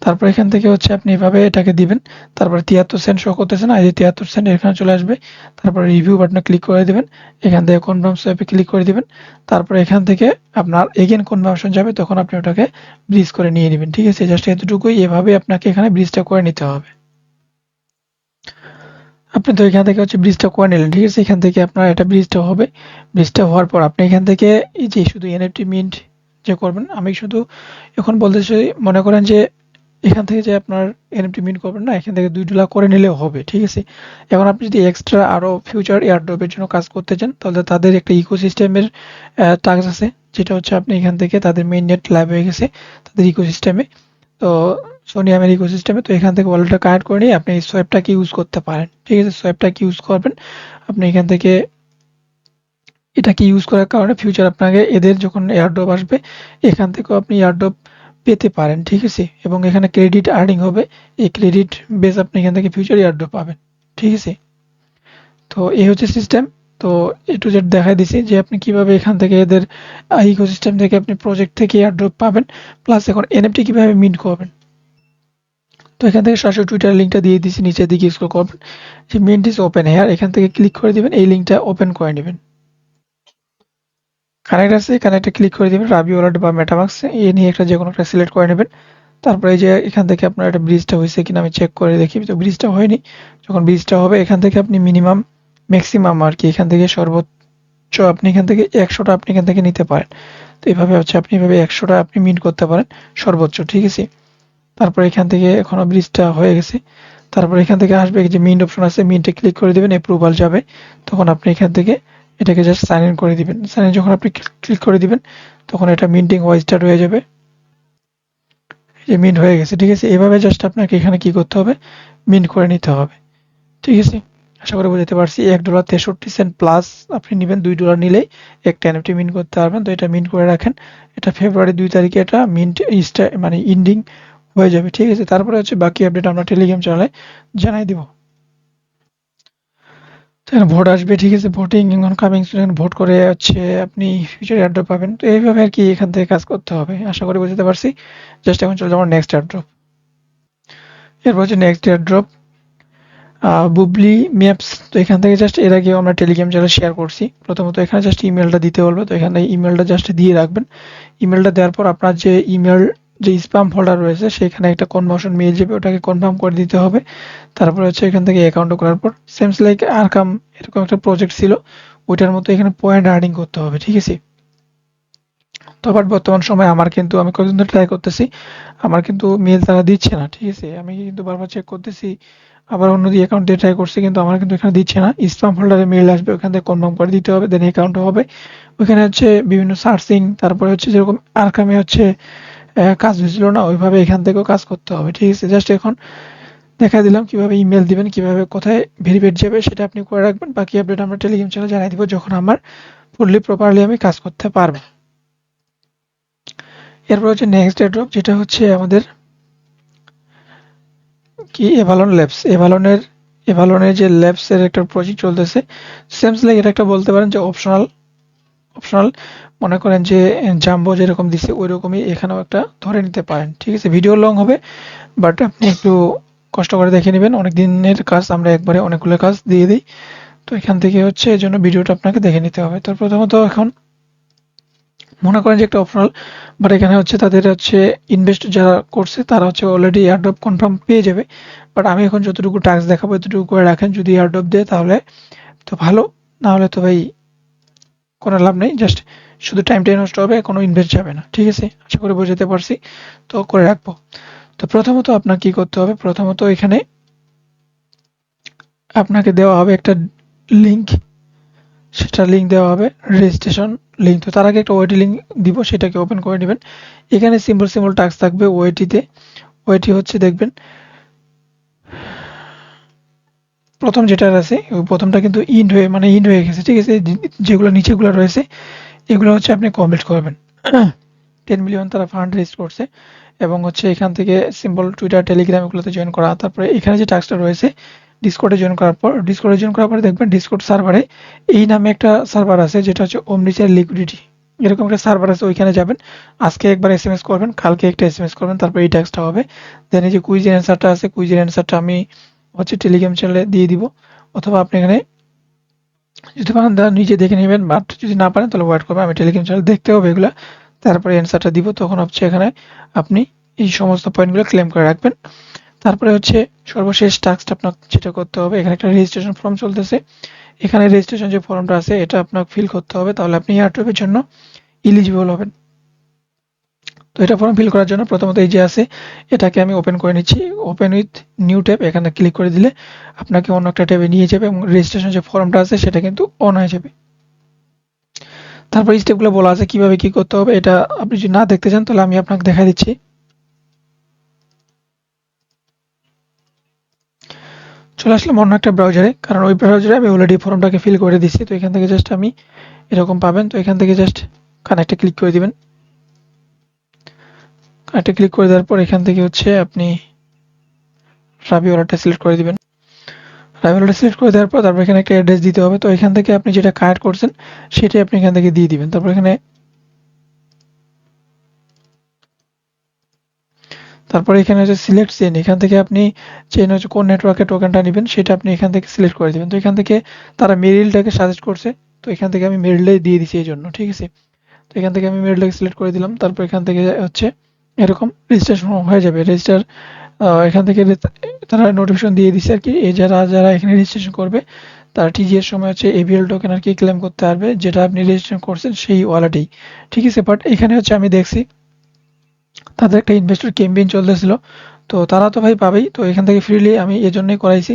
তারপর এখান থেকে হচ্ছে আপনি এভাবে এটাকে দিবেন। তারপরে 73 সেন্ট শো করতেছে না, এই যে 73 সেন্ট এখানে চলে আসবে। তারপরে রিভিউ বাটনে ক্লিক করে দিবেন। এখান থেকে কনফার্ম সোয়াপে ক্লিক করে দিবেন। তারপরে এখান থেকে আপনার এগেইন কনফার্মেশন যাবে, তখন আপনি ওটাকে ব্রিজ করে নিয়ে নেবেন। ঠিক আছে? জাস্ট এতটুকুই, এভাবে আপনাকে এখানে ব্রিজটা করে নিতে হবে। আপনি তো এখান থেকে হচ্ছে ব্রিজটা করে নিলেন। ঠিক আছে? এখান থেকে আপনার এটা ব্রিজটা হবে। ব্রিজটা হওয়ার পর আপনি এখান থেকে এই যে শুধু এনএফটি মিন্ট যে করবেন, আমি শুধু এখন বলতেছি, মনে করেন যে এখান থেকে যে আপনার এনএফটি মিন্ট করবেন না, এখান থেকে $2 করে নিলেও হবে। ঠিক আছে? এখন আপনি যদি এক্সট্রা আরো ফিউচার এয়ারড্রপের জন্য কাজ করতে চান তাহলে তাদের একটা ইকোসিস্টেমের টাস্ক আছে, যেটা হচ্ছে আপনি এখান থেকে তাদের মেইন নেট লাইভ হয়ে গেছে তাদের ইকোসিস্টেমে। তো সোনিয়ামের ইকোসিস্টেমে, তো এখান থেকে ওয়ালেটটা কানেক্ট করে নিয়ে আপনি এই সোয়াপটাকে ইউজ করতে পারেন। ঠিক আছে? সোয়াপটাকে ইউজ করবেন। আপনি এখান থেকে এটাকে ইউজ করার কারণে ফিউচার আপনাকে এদের যখন এয়ারড্রপ আসবে এখান থেকেও আপনি এয়ারড্রপ পেতে পারেন, ঠিক আছে? এবং এখানে ক্রেডিট আর্নিং হবে, এই ক্রেডিট বেস আপনি এখান থেকে ফিউচার এয়ারড্রপ পাবেন, ঠিক আছে? তো এই হচ্ছে সিস্টেম। তো এ টু জেড দেখাই দিছি যে আপনি কিভাবে এখান থেকে এদের ইকোসিস্টেম থেকে আপনি প্রজেক্ট থেকে এয়ারড্রপ পাবেন, প্লাস এখন এনএফটি কিভাবে মিন্ট করবেন। তো এখান থেকে সরাসরি টুইটার লিঙ্কটা দিয়ে দিছি, নিচের দিকে স্ক্রল করবেন, যে মিন্ট ইজ ওপেন হেয়ার, এখান থেকে ক্লিক করে দিবেন, এই লিঙ্কটা ওপেন করে নেবেন। কানেক্ট আছে, কানেক্টে ক্লিক করে দিবেন, রাবি ওয়ালেট বা মেটামাক্স এ নিয়ে একটা যে কোনো একটা সিলেক্ট করে নেবেন। তারপরে এই যে এখান থেকে আপনার একটা ব্রিজটা হয়েছে কিনা আমি চেক করে দেখি, তো ব্রিজটা হয়নি। যখন ব্রিজটা হবে এখান থেকে আপনি মিনিমাম ম্যাক্সিমাম আর কি এখান থেকে সর্বোচ্চ আপনি এখান থেকে 100টা আপনি এখান থেকে নিতে পারেন। তো এইভাবে হচ্ছে আপনি এভাবে 100টা আপনি মিন্ট করতে পারেন সর্বোচ্চ, ঠিক আছে? তারপরে এখান থেকে এখনো ব্রিজটা হয়ে গেছে। তারপরে এখান থেকে আসবে যে মিন্ট অপশন আছে, মিন্টে ক্লিক করে দিবেন, অ্যাপ্রুভাল যাবে। তখন আপনি এখান থেকে এটাকে জাস্ট সাইন ইন করে দিবেন। সাইন ইন যখন আপনি ক্লিক করে দিবেন তখন এটা মিন্টিং হওয়া স্টার্ট হয়ে যাবে। এই মিন্ট হয়ে গেছে, ঠিক আছে? এভাবে জাস্ট আপনাকে এখানে কি করতে হবে, মিন্ট করে নিতে হবে, ঠিক আছে? আশা করি বুঝাতে পারছি। $1.63 প্লাস আপনি নিবেন, $2 নিলেই একটা এনএফটি মিন্ট করতে পারবেন। তো এটা মিন্ট করে রাখেন, এটা ফেব্রুয়ারি 2 তারিখে এটা মিন্ট মানে ইন্ডিং হয়ে যাবে, ঠিক আছে? তারপরে হচ্ছে বাকি আপডেট আমরা টেলিগ্রাম চ্যানেলে জানাই দিব। তো এখানে ভোট আসবে, ঠিক আছে? ভোটিং এখন কামিং সুন, ভোট করে হচ্ছে আপনি ফিউচার এয়ারড্রপ পাবেন। তো এইভাবে আর কি এখান থেকে কাজ করতে হবে, আশা করি বুঝতে পারছি। জাস্ট এখন চলে যাবো নেক্সট এয়ারড্রপ। এরপর হচ্ছে নেক্সট এয়ারড্রপ বুবলি ম্যাপস। তো এখান থেকে জাস্ট এর আগেও আমরা টেলিগ্রাম চ্যানেলে শেয়ার করছি। প্রথমত এখানে জাস্ট ইমেলটা দিতে বলবে, তো এখানে ইমেলটা জাস্ট দিয়ে রাখবেন। ইমেলটা দেওয়ার পর আপনার যে ইমেল যে স্প্যাম ফোল্ডার রয়েছে সেখানে একটা কনভার্সন মেইল যাবে, ওটাকে কনফার্ম করে দিতে হবে। তারপরে হচ্ছে এখান থেকে অ্যাকাউন্ট করার পর সেমস লাইক আরকাম এরকম একটা প্রজেক্ট ছিল, ওইটার মতো এখানে পয়েন্ট আর্নিং করতে হবে, ঠিক আছে? তো বাট বর্তমান সময়ে আমার কিন্তু আমি কয়েকদিন ধরে ট্রাই করতেছি, আমার কিন্তু মেল তারা দিচ্ছে না, ঠিক আছে? আমি কিন্তু বারবার চেক করতেছি, আবার অন্য দিয়ে অ্যাকাউন্ট দিয়ে ট্রাই করছি, কিন্তু আমার কিন্তু এখানে দিচ্ছে না। স্প্যাম ফোল্ডারে মেল আসবে, ওখান থেকে কনফার্ম করে দিতে হবে, দেন অ্যাকাউন্ট হবে। ওইখানে হচ্ছে বিভিন্ন সার্চিং, তারপরে হচ্ছে যেরকম আরকামে হচ্ছে কাজ হয়েছিল না, ওইভাবে এখান থেকেও কাজ করতে হবে, ঠিক আছে? জাস্ট এখন দেখা দিলাম কিভাবে ইমেল দিবেন, কিভাবে কোথায় ভেরিফাইড যাবে সেটা আপনি করে রাখবেন। বাকি আপডেট আমরা টেলিগ্রাম চ্যানেলে জানাই দিব যখন আমার ফুললি প্রপারলি আমি কাজ করতে পারবো। এরপর হচ্ছে নেক্সট এয়ারড্রপ, যেটা হচ্ছে আমাদের কি এভালন ল্যাবস। এভালনের যে ল্যাবস এর একটা প্রজেক্ট চলতেছে, সেমস লাইক এটা একটা বলতে পারেন যে অপশনাল মনে করেন যে জাম্বো যেরকম দিছে ওইরকমই এখানেও একটা ধরে নিতে পারেন, ঠিক আছে? ভিডিও লং হবে, বাট আপনি একটু কষ্ট করে দেখে নেবেন। অনেক দিনের কাজ, আমরা একবারে অনেকগুলো কাজ দিয়ে দিই, তো এখান থেকে হচ্ছে এই জন্য ভিডিওটা আপনাকে দেখে নিতে হবে। তো প্রথমত এখন মনে করেন যে একটা অপশনাল, বাট এখানে হচ্ছে তাদের হচ্ছে ইনভেস্ট যারা করছে তারা হচ্ছে অলরেডি এয়ারড্রপ কনফার্ম পেয়ে যাবে। বাট আমি এখন যতটুকু টাস্ক দেখাবো এতটুকু করে রাখেন, যদি এয়ারড্রপ দেয় তাহলে তো ভালো, না হলে তো ভাই কোনো লাভ নেই, জাস্ট শুধু টাইমটাই নষ্ট হবে, কোনো ইনভেস্ট যাবে না, ঠিক আছে? আশা করি বোঝাতে পারছি, তো করে রাখবো। তো প্রথমত আপনার কি করতে হবে, প্রথমত এখানে আপনাকে দেওয়া হবে একটা লিঙ্ক, সেটা লিঙ্ক দেওয়া হবে রেজিস্ট্রেশন লিঙ্ক। তো তার আগে একটা ওয়েটি লিঙ্ক দিব, সেটাকে ওপেন করে নেবেন। এখানে সিম্পল সিম্পল টাস্ক থাকবে ওয়েটিতে। ওয়েটি হচ্ছে দেখবেন প্রথম যেটা আছে ওই প্রথমটা কিন্তু ইন্ড হয়ে গেছে, ঠিক আছে? যেগুলো নিচেগুলো রয়েছে এগুলো হচ্ছে আপনি কমপ্লিট করবেন। 10 মিলিয়ন তারা ফান্ড রেজ করছে, এবং হচ্ছে এখান থেকে সিম্পল টুইটার টেলিগ্রাম এগুলোতে জয়েন করা। তারপরে এখানে যে টাস্কটা রয়েছে ডিসকর্ডে জয়েন করার পরে দেখবেন ডিসকর্ড সার্ভারে এই নামে একটা সার্ভার আছে, যেটা হচ্ছে ওমনিচার লিকুইডিটি, এরকম একটা সার্ভার আছে, ওইখানে যাবেন। আজকে একবার এসএমএস করবেন, কালকে একটা এসএমএস করবেন, তারপর এই টাস্কটা হবে। দেন এই যে কুইজের অ্যান্সারটা আছে, কুইজের অ্যান্সারটা আমি হচ্ছে টেলিগ্রাম চ্যানেলে দিয়ে দিব, অথবা আপনি এখানে যদি পারেন নিজে দেখে নেবেন, বাট যদি না পারেন তাহলে ওয়েট করবেন, আমি টেলিগ্রাম চ্যানেল দেখতে হবে এগুলা, তারপরে অ্যান্সারটা দিব। তখন হচ্ছে এখানে আপনি এই সমস্ত পয়েন্টগুলো ক্লেম করে রাখবেন। তারপরে হচ্ছে সর্বশেষ টাস্কটা আপনার যেটা করতে হবে, এখানে একটা রেজিস্ট্রেশন ফর্ম চলতেছে, এখানে রেজিস্ট্রেশন যে ফর্মটা আছে এটা আপনাকে ফিল করতে হবে, তাহলে আপনি এয়ারড্রপের জন্য এলিজিবল হবেন। তো এটা ফর্ম ফিল করার জন্য প্রথমত এই যে আছে এটাকে আমি ওপেন করে নিচ্ছি, ওপেন উইথ নিউ ট্যাব, এখানে ক্লিক করে দিলে আপনাকে অন্য একটা ট্যাবে নিয়ে যাবে এবং রেজিস্ট্রেশন যে ফর্মটা আছে সেটা কিন্তু অন হয়ে যাবে। তারপর স্টেপগুলো বলা আছে কিভাবে কি করতে হবে, এটা আপনি যদি না দেখতে চান তাহলে আমি আপনাকে দেখাই দিচ্ছি। চলে আসলাম অন্য একটা ব্রাউজারে, কারণ ওই ব্রাউজারে আমি অলরেডি ফর্মটাকে ফিল করে দিচ্ছি। তো এখান থেকে জাস্ট আমি এরকম পাবেন। তো এখান থেকে জাস্ট কানেক্টে ক্লিক করে দিবেন। কানেক্টে ক্লিক করে দেওয়ার পর এখান থেকে হচ্ছে আপনি রাবি ওয়ালেটটা সিলেক্ট করে দিবেন। রাবি ওয়ালেটটা সিলেক্ট করে দেওয়ার পর তারপর এখানে একটা অ্যাড্রেস দিতে হবে। তো এখান থেকে আপনি যেটা কানেক্ট করছেন সেটাই আপনি এখান থেকে দিয়ে দিবেন। তারপর এখানে হচ্ছে সিলেক্ট চেইন, এখান থেকে আপনি চেইন হচ্ছে কোন নেটওয়ার্কের টোকেনটা নেবেন সেটা আপনি এখান থেকে সিলেক্ট করে দিবেন। তো এখান থেকে তারা মেরিলটাকে সাজেস্ট করছে, তো এখান থেকে আমি মেরিলটাই দিয়ে দিছি এই জন্য, ঠিক আছে। তো এখান থেকে আমি মেরিলটাকে সিলেক্ট করে দিলাম। তারপর এখান থেকে হচ্ছে এরকম রেজিস্ট্রেশন হয়ে যাবে। এখান থেকে তারা নোটিফিকেশন দিয়ে দিচ্ছে আর কি, যারা যারা এখানে রেজিস্ট্রেশন করবে তারা টিজি এর সময় হচ্ছে এভিএল টোকেন আর কি ক্লেম করতে পারবে, যেটা আপনি রেজিস্ট্রেশন করছেন সেই ওয়ালেটেই, ঠিক আছে। বাট এখানে হচ্ছে আমি দেখছি তাদের একটা ইনভেস্টর ক্যাম্পেইন চলতেছিল, তো তারা তো ভাই পাবেই। তো এখান থেকে ফ্রিলি আমি এজন্যই করাইছি,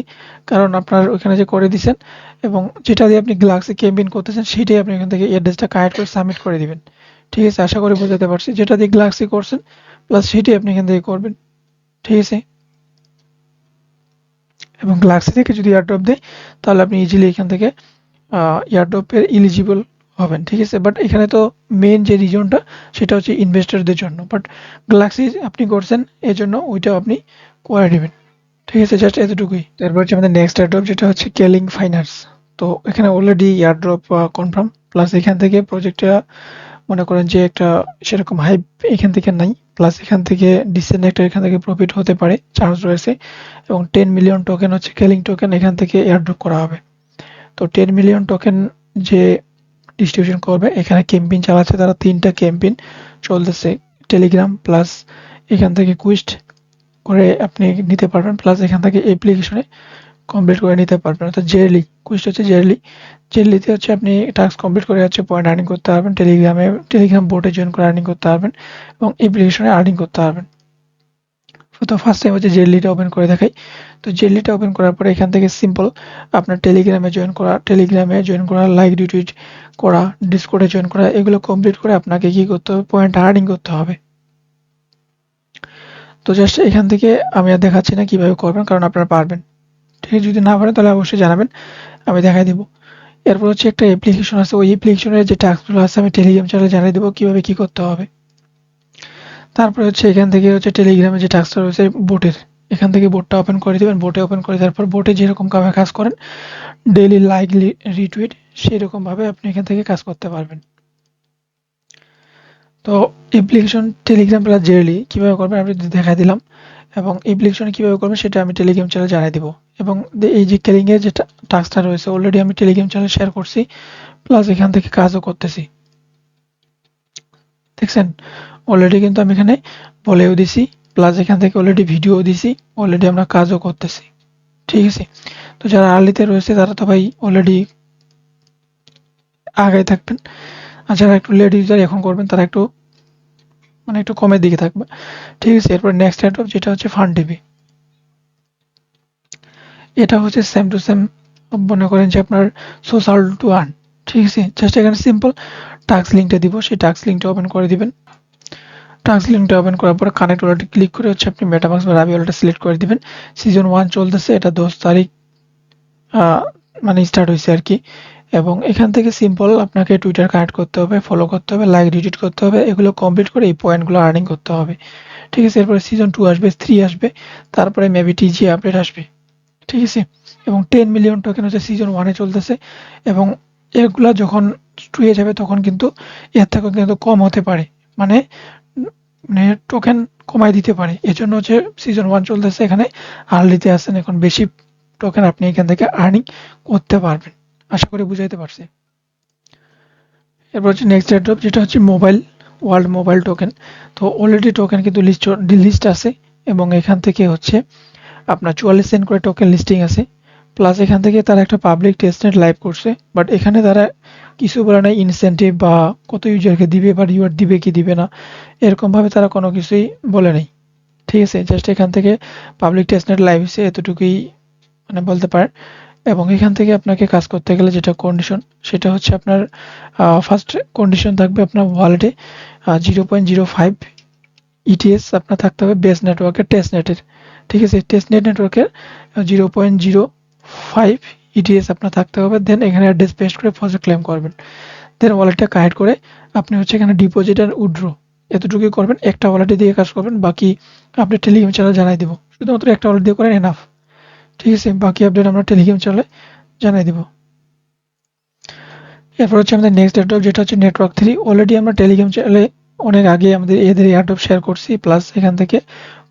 কারণ আপনার ওখানে যে করে দিচ্ছেন এবং যেটা দিয়ে আপনি গ্লাক্সে ক্যাম্পেইন করতেছেন সেটাই আপনি এখান থেকে অ্যাড্রেসটা কারেক্ট করে সাবমিট করে দিবেন, ঠিক আছে। আশা করি বোঝাতে পারছি, যেটা দিয়ে গ্লাক্সে করছেন প্লাস সেটাই আপনি এখান থেকে করবেন, ঠিক আছে। এবং গ্লাক্সি থেকে যদি এয়ারড্রপ দেয় তাহলে আপনি ইজিলি এখান থেকে এয়ারড্রপের এলিজিবল হবেন, ঠিক আছে। বাট এখানে তো মেইন যে রিজনটা সেটা হচ্ছে ইনভেস্টরদের জন্য, বাট গ্যালাক্সি আপনি করছেন এজন্য ওইটাও আপনি করে নেবেন, ঠিক আছে। জাস্ট এতটুকুই। তারপর হচ্ছে আমাদের নেক্সট এয়ারড্রপ, যেটা হচ্ছে কেলিং ফাইনান্স। তো এখানে অলরেডি এয়ারড্রপ কনফার্ম, প্লাস এখান থেকে প্রজেক্টটা মনে করেন যে একটা সেরকম হাইপ এখান থেকে নাই, প্লাস এখান থেকে ডিসেন্ট একটা এখান থেকে প্রফিট হতে পারে চান্স রয়েছে। এবং 10 মিলিয়ন টোকেন হচ্ছে কেলিং টোকেন এখান থেকে এয়ারড্রপ করা হবে। তো 10 মিলিয়ন টোকেন যে ডিস্ট্রিবিউশন করবে, এখানে ক্যাম্পেইন চালাচ্ছে তারা, 3টা ক্যাম্পেইন চলতেছে, টেলিগ্রাম প্লাস এখান থেকে কুইস্ট করে আপনি নিতে পারবেন, প্লাস এখান থেকে অ্যাপ্লিকেশনে কমপ্লিট করে নিতে পারবেন। অর্থাৎ জেরলি কুইস্ট হচ্ছে জেরলিতে হচ্ছে আপনি টাস্ক কমপ্লিট করে হচ্ছে পয়েন্ট আর্নিং করতে পারবেন, টেলিগ্রাম বোটে জয়েন করে আর্নিং করতে পারবেন এবং অ্যাপ্লিকেশনে আর্নিং করতে পারবেন। তো ফার্স্ট টাইম হচ্ছে জেরলিটা ওপেন করে দেখাই। তো জেরলিটা ওপেন করার পরে এখান থেকে সিম্পল আপনার টেলিগ্রামে জয়েন করা, লাইক রিটুইট করা, ডিসকর্ডে জয়েন করা, এগুলো কমপ্লিট করে আপনাকে কি করতে হবে, পয়েন্ট আর্নিং করতে হবে। তো জাস্ট এখান থেকে আমি আর দেখাচ্ছি না কিভাবে করবেন, কারণ আপনারা পারবেন, ঠিক আছে। যদি না পারেন তাহলে অবশ্যই জানাবেন, আমি দেখাই দেবো। এরপর হচ্ছে একটা অ্যাপ্লিকেশন আছে, ওই অ্যাপ্লিকেশনের যে টাস্কগুলো আছে আমি টেলিগ্রাম চ্যানেলে জানিয়ে দেবো কিভাবে কি করতে হবে। তারপরে হচ্ছে এখান থেকে হচ্ছে টেলিগ্রামে যে টাস্কটা রয়েছে বোটের, এখান থেকে বোটটা ওপেন করে দেবেন। বোটে ওপেন করে দেওয়ার পর বোটে যেরকম ভাবে কাজ করেন ডেইলি লাইক রিটুইট, সেরকম ভাবে আপনি এখান থেকে কাজ করতে পারবেন। তো অ্যাপ্লিকেশন টেলিগ্রাম প্লাস জেরলি কিভাবে করবেন আমি দেখাই দিলাম, এবং অ্যাপ্লিকেশনে কিভাবে করবেন সেটা আমি টেলিগ্রাম চ্যানেলে জানিয়ে দিব। এবং এই যে কেলিং এর যে টাস্কটা রয়েছে অলরেডি আমি টেলিগ্রাম চ্যানেলে শেয়ার করছি, প্লাস এখান থেকে কাজও করতেছি, দেখছেন। অলরেডি কিন্তু আমি এখানে বলেও দিছি, প্লাস এখান থেকে অলরেডি ভিডিও দিছি, অলরেডি আমরা কাজও করতেছি, ঠিক আছে। তো যারা আর্লিতে রয়েছে তারা তো ভাই অলরেডি আগে থাকবেন, আর যারা একটু লেট ইউজার এখন করবেন তারা একটু মানে একটু কমের দিকে থাকবে, ঠিক আছে। এরপর নেক্সট অ্যাড্রপ যেটা হচ্ছে ফান্ড টিভি, এটা হচ্ছে সেম টু সেম, মনে করেন যে আপনার সোশ্যাল টু আর্ন, ঠিক আছে। জাস্ট এখানে সিম্পল টাস্ক লিঙ্কটা দিব, সেই টাস্ক লিঙ্কটা ওপেন করে দিবেন। টাস্ক লিঙ্কটা ওপেন করার পর কানেক্ট ওয়ালেটে ক্লিক করে হচ্ছে আপনি মেটামাস্ক বা রাবি ওয়ালেটটা সিলেক্ট করে দিবেন। সিজন 1 চলতেছে, এটা 10 তারিখ মানে স্টার্ট হয়েছে আর কি। এবং এখান থেকে সিম্পল আপনাকে টুইটার কানেক্ট করতে হবে, ফলো করতে হবে, লাইক রিটুইট করতে হবে, এগুলো কমপ্লিট করে এই পয়েন্টগুলো আর্নিং করতে হবে, ঠিক আছে। এরপরে সিজন 2 আসবে, 3 আসবে, তারপরে মেবি টিজি আপডেট আসবে, ঠিক আছে। এবং 10 মিলিয়ন টোকেন হচ্ছে সিজন 1 এ চলতেছে, এবং এগুলা যখন 2 এ যাবে তখন কিন্তু এর থেকে কিন্তু কম হতে পারে, মানে মানে টোকেন কমাই দিতে পারে, এজন্য হচ্ছে সিজন 1 চলতেছে। এখানে আর্লিতে আছেন, এখন বেশি টোকেন আপনি এখান থেকে আর্নিং করতে পারবেন, আশা করি বুঝাইতে পারছি। এরপর হচ্ছে নেক্সট এয়ারড্রপ, যেটা হচ্ছে ওয়ার্ল্ড মোবাইল টোকেন। তো অলরেডি টোকেন কিন্তু লিস্ট আছে, এবং এখান থেকে হচ্ছে আপনার 44 সেন্ট করে টোকেন লিস্টিং আছে, প্লাস এখান থেকে তারা একটা পাবলিক টেস্টনেট লাইভ করছে, বাট এখানে তারা কিছু বলে না ইনসেন্টিভ বা কত ইউজারকে দিবে বা রিওয়ার্ড দিবে কি দিবে না, এরকম ভাবে তারা কোনো কিছুই বলে নাই, ঠিক আছে। জাস্ট এখান থেকে পাবলিক টেস্টনেট লাইভ হয়েছে এতটুকুই মানে বলতে পারেন। এবং এখান থেকে আপনাকে কাজ করতে গেলে যেটা কন্ডিশন সেটা হচ্ছে আপনার ফার্স্ট কন্ডিশন থাকবে আপনার ওয়ালেটে 0.05 ইটিএস আপনার থাকতে হবে বেস নেটওয়ার্কের টেস্টনেটের, ঠিক আছে। টেস্টনেট নেটওয়ার্কের 0.05 ইটিএস আপনার থাকতে হবে, দেন এখানে অ্যাড্রেস পেস্ট করে প্রজেক্ট ক্লেম করবেন। দেন ওয়ালেটটা কানেক্ট করে আপনি হচ্ছে এখানে ডিপোজিট আর উইথড্র এতটুকুই করবেন। একটা ওয়ালেটে দিয়ে কাজ করবেন, বাকি আপনি টেলিগ্রাম চ্যানেলে জানাই দিব। শুধুমাত্র একটা ওয়ালেট দিয়ে করেন এনাফ, ঠিক আছে? বাকি আপডেট আমরা টেলিগ্রাম চ্যানেলে জানাই দিব। এরপর হচ্ছে আমাদের নেক্সট এয়ারড্রপ, যেটা হচ্ছে নেটওয়ার্ক 3। অলরেডি আমরা টেলিগ্রাম চ্যানেলে অনেক আগে আমাদের এদের এয়ারড্রপ শেয়ার করছি, প্লাস এখান থেকে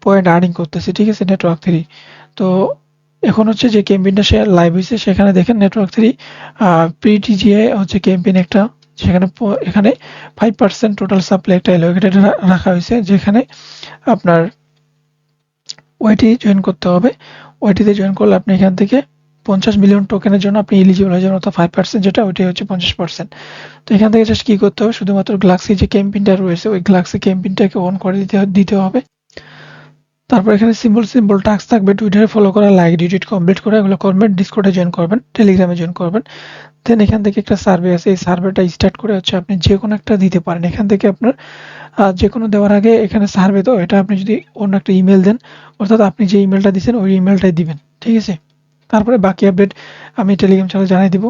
পয়েন্ট আর্নিং করতেছি, ঠিক আছে? নেটওয়ার্ক 3। তো এখন হচ্ছে যে ক্যাম্পেইনটা লাইভ হয়েছে, সেখানে দেখেন নেটওয়ার্ক 3 পিটিজিআই হচ্ছে ক্যাম্পেইন একটা, সেখানে এখানে 5% টোটাল সাপ্লাই একটা অ্যালোকেটেড রাখা হয়েছে, যেখানে আপনার ওয়াইটি জয়েন করতে হবে। ওয়াইটিতে জয়েন করলে আপনি এখান থেকে 50 মিলিয়ন টোকেনের জন্য আপনি এলিজিবল হয়ে যাবেন, অর্থাৎ 5% যেটা ওইটাই হচ্ছে 50%। তো এখান থেকে জাস্ট কি করতে হবে, শুধুমাত্র গ্যালাক্সি যে ক্যাম্পেইনটা রয়েছে ওই গ্যালাক্সি ক্যাম্পেইনটাকে অন করে দিতে হবে। তারপর এখানে সিম্পল টাস্ক থাকবে, টুইটারে ফলো করা, লাইক রিটুইট কমপ্লিট করে এগুলো করবেন, ডিসকর্ডে জয়েন করবেন, টেলিগ্রামে জয়েন করবেন। দেন এখান থেকে একটা সার্ভে আছে, এই সার্ভেটা স্টার্ট করে হচ্ছে আপনি যে কোনো একটা দিতে পারেন। এখান থেকে আপনার যে কোনো দেওয়ার আগে এখানে সার্ভে, তো এটা আপনি যদি অন্য একটা ইমেল দেন, অর্থাৎ আপনি যে ইমেলটা দিচ্ছেন ওই ইমেলটাই দিবেন, ঠিক আছে? তারপরে বাকি আপডেট আমি টেলিগ্রাম চ্যানেলে জানিয়ে দিব।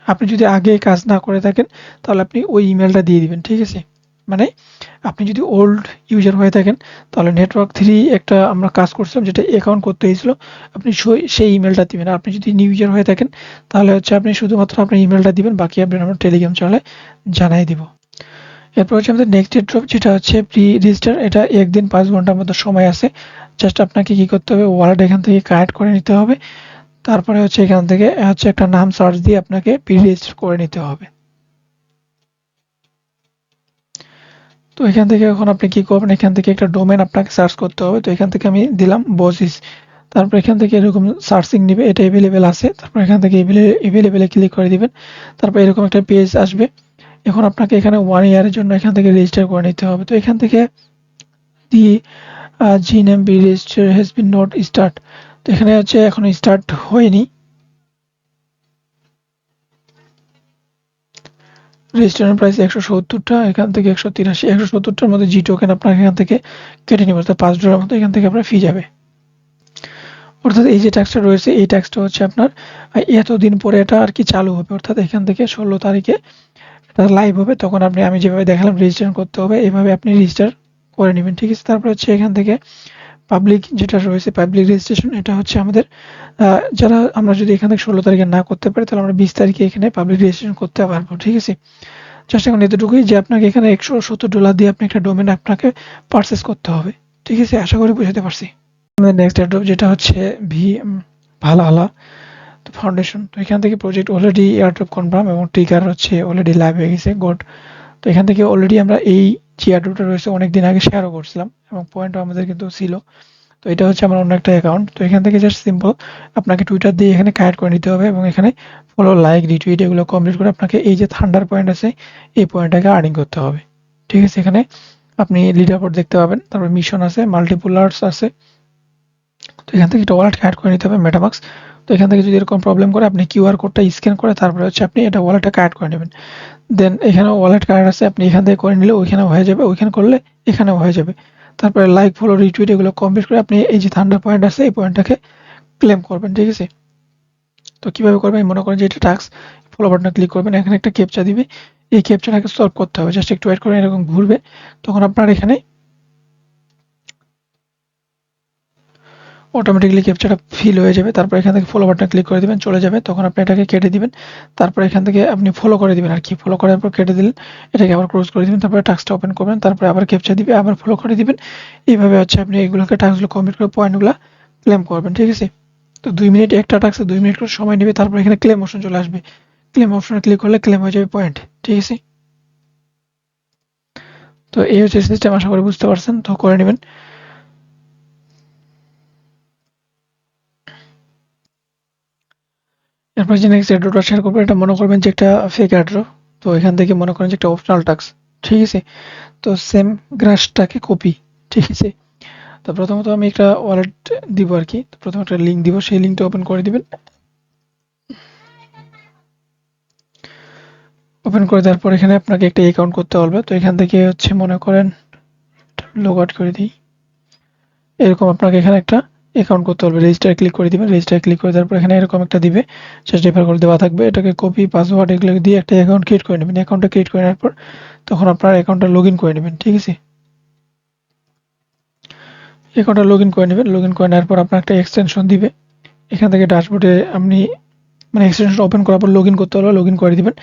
আপনি যদি আগে কাজ না করে থাকেন তাহলে আপনি ওই ইমেলটা দিয়ে দিবেন, ঠিক আছে? মানে আপনি যদি ওল্ড ইউজার হয়ে থাকেন তাহলে নেটওয়ার্ক 3 একটা আমরা কাজ করছিলাম যেটা অ্যাকাউন্ট করতে হয়েছিল, আপনি সেই ইমেলটা দিবেন। আর আপনি যদি নিউ ইউজার হয়ে থাকেন তাহলে হচ্ছে আপনি শুধুমাত্র আপনার ইমেলটা দিবেন, বাকি আপডেট আমরা টেলিগ্রাম চ্যানেলে জানিয়ে দিব। এরপর হচ্ছে আমাদের নেক্সট এয়ারড্রপ, যেটা হচ্ছে প্রি রেজিস্টার। এটা 1 দিন 5 ঘন্টার মতো সময় আছে। জাস্ট আপনাকে কি করতে হবে, ওয়ালেট এখান থেকে কানেক্ট করে নিতে হবে। তারপরে হচ্ছে এখান থেকে হচ্ছে একটা নাম সার্চ দিয়ে আপনাকে প্রি রেজিস্টার করে নিতে হবে। তো এখান থেকে এখন আপনি কি করবেন, এখান থেকে একটা ডোমেন আপনাকে সার্চ করতে হবে। তো এখান থেকে আমি দিলাম বসিস। তারপর এখান থেকে এরকম সার্চিং নিবে, এটা এভেলেবেল আছে। তারপর এখান থেকে এভেলেবেলে ক্লিক করে দিবেন। তারপর এরকম একটা পেজ আসবে। এখন আপনাকে এখানে 1 ইয়ারের জন্য এখান থেকে রেজিস্টার করে নিতে হবে। তো এখান থেকে দি GNMP register has been not start, তো এখানে হচ্ছে এখন স্টার্ট হয়নি। রেজিস্ট্রেশন প্রাইস 170টা, এখান থেকে 183, 170টার মধ্যে জি টোকেন আপনার এখান থেকে কেটে নিবে, অর্থাৎ $5 মতো এখান থেকে আপনার ফি যাবে। অর্থাৎ এই যে ট্যাক্সটা রয়েছে এই ট্যাক্সটা হচ্ছে আপনার এতদিন পরে এটা আর কি চালু হবে, অর্থাৎ এখান থেকে 16 তারিখে এটা লাইভ হবে। তখন আমি যেভাবে দেখালাম রেজিস্ট্রেশন করতে হবে, এইভাবে আপনি রেজিস্টার করে নেবেন, ঠিক আছে? তারপর হচ্ছে এখান থেকে পাবলিক যেটা রয়েছে, পাবলিক রেজিস্ট্রেশন, এটা হচ্ছে আমাদের যারা আমরা যদি এখান থেকে 16 তারিখে না করতে পারি তাহলে আমরা 20 তারিখে এখানে পাবলিক রেজিস্ট্রেশন করতে পারবো, ঠিক আছে? জাস্ট এখন এতটুকুই যে আপনাকে এখানে $170 দিয়ে আপনি একটা ডোমেন আপনাকে পারচেস করতে হবে, ঠিক আছে? আশা করি বুঝাতে পারছি। আমাদের নেক্সট এয়ারড্রপ যেটা হচ্ছে ভালহালা ফাউন্ডেশন। তো এখান থেকে প্রজেক্ট অলরেডি এয়ারড্রপ কনফার্ম এবং ট্রিগার হচ্ছে অলরেডি লাইভ হয়ে গেছে, গুড। তো এখান থেকে অলরেডি আমরা এই যে এয়ারড্রপটা রয়েছে অনেকদিন আগে শেয়ারও করছিলাম এবং পয়েন্টও আমাদের কিন্তু ছিল। তো এটা হচ্ছে আমার অন্য একটা অ্যাকাউন্ট। তো এখান থেকে জাস্ট সিম্পল আপনাকে টুইটার দিয়ে এখানে কানেক্ট করে নিতে হবে এবং এখানে ফলো, লাইক, রিটুইট এগুলো কমপ্লিট করে আপনাকে এই যে থান্ডার পয়েন্ট আছে এই পয়েন্টটাকে আর্নিং করতে হবে, ঠিক আছে? এখানে আপনি লিডার বোর্ড দেখতে পাবেন, তারপর মিশন আছে, মাল্টিপুলার্স আছে। তো এখান থেকে একটা ওয়ালেট কানেক্ট করে নিতে হবে, মেটামাক্স। তো এখান থেকে যদি এরকম প্রবলেম করে আপনি কিউআর কোডটা স্ক্যান করে তারপরে হচ্ছে আপনি এটা ওয়ালেটটা কানেক্ট করে নেবেন। দেন এখানে ওয়ালেট কানেক্ট আছে, আপনি এখান থেকে করে নিলে ওইখানেও হয়ে যাবে, ওইখানে করলে এখানেও হয়ে যাবে। তারপরে লাইক, ফলো, রিটুইট এগুলো কমপ্লিট করে আপনি এই যে থান্ডার পয়েন্ট আছে এই পয়েন্টটাকে ক্লেম করবেন, ঠিক আছে? তো কিভাবে করবেন, মনে করেন যে এটা টাস্ক, ফলো বাটনে ক্লিক করবেন, এখানে একটা ক্যাপচা দিবে, এই ক্যাপচাটাকে সলভ করতে হবে। জাস্ট একটু ওয়েট করেন, এরকম ঘুরবে, তখন আপনার এখানে অটোমেটিক্যালি ক্যাপচাটা ফিল হয়ে যাবে। তারপর এখান থেকে ফলো বাটনে ক্লিক করে দিবেন, চলে যাবে। তখন আপনি এটাকে কেটে দিবেন। তারপর এখান থেকে আপনি ফলো করে দিবেন আর কি, ফলো করার পর কেটে দিলেন, এটাকে আবার ক্লোজ করে দিবেন। তারপরে টাস্কটা ওপেন করবেন, তারপরে আবার ক্যাপচা দিবে, আবার ফলো করে দিবেন। এইভাবে হচ্ছে আপনি এগুলোকে টাস্কগুলো কমপ্লিট করে পয়েন্টগুলো ক্লেম করবেন, ঠিক আছে? তো 2 মিনিট, একটা টাস্কে 2 মিনিট করে সময় নেবে। তারপর এখানে ক্লেম অপশন চলে আসবে, ক্লেম অপশনে ক্লিক করলে ক্লেম হয়ে যাবে পয়েন্ট, ঠিক আছে? তো এই হচ্ছে সিস্টেম, আশা করি বুঝতে পারছেন। তো করে নেবেন। এরপর যে নেক্সট এয়ারড্রপটা শেয়ার করবো, এটা মনে করবেন যে একটা ফেক এয়ারড্রপ। তো এখান থেকে মনে করেন যে একটা অপশনাল টাস্ক, ঠিক আছে? তো সেম গ্রাসটাকে কপি, ঠিক আছে? তো প্রথমত আমি একটা ওয়ালেট দিব আর কি। তো প্রথমে একটা লিঙ্ক দিব, সেই লিঙ্কটা ওপেন করে দিবেন। ওপেন করে দেওয়ার পর এখানে আপনাকে একটা অ্যাকাউন্ট করতে হবে। তো এখান থেকে হচ্ছে মনে করেন লগ আউট করে দিই, এরকম আপনাকে এখানে একটা অ্যাকাউন্ট করতে হবে, রেজিস্টার ক্লিক করে দিবেন। রেজিস্টার ক্লিক করে দেওয়ার পর এখানে এরকম একটা দিবে, জাস্ট রেফার করে দেওয়া থাকবে। এটাকে কপি পাসওয়ার্ড এগুলো দিয়ে একটা অ্যাকাউন্ট ক্রিয়েট করে নেবেন। অ্যাকাউন্টটা ক্রিয়েট করে নেওয়ার পর তখন আপনার অ্যাকাউন্টটা লগ ইন করে নেবেন, ঠিক আছে? অ্যাকাউন্টটা লগ ইন করে নেবেন। লগ ইন করে নেওয়ার পর আপনার একটা এক্সটেনশন দিবে। এখান থেকে ড্যাশবোর্ডে আপনি মানে এক্সটেনশন ওপেন করার পর লগ ইন করতে হলে লগ ইন করে দিবেন।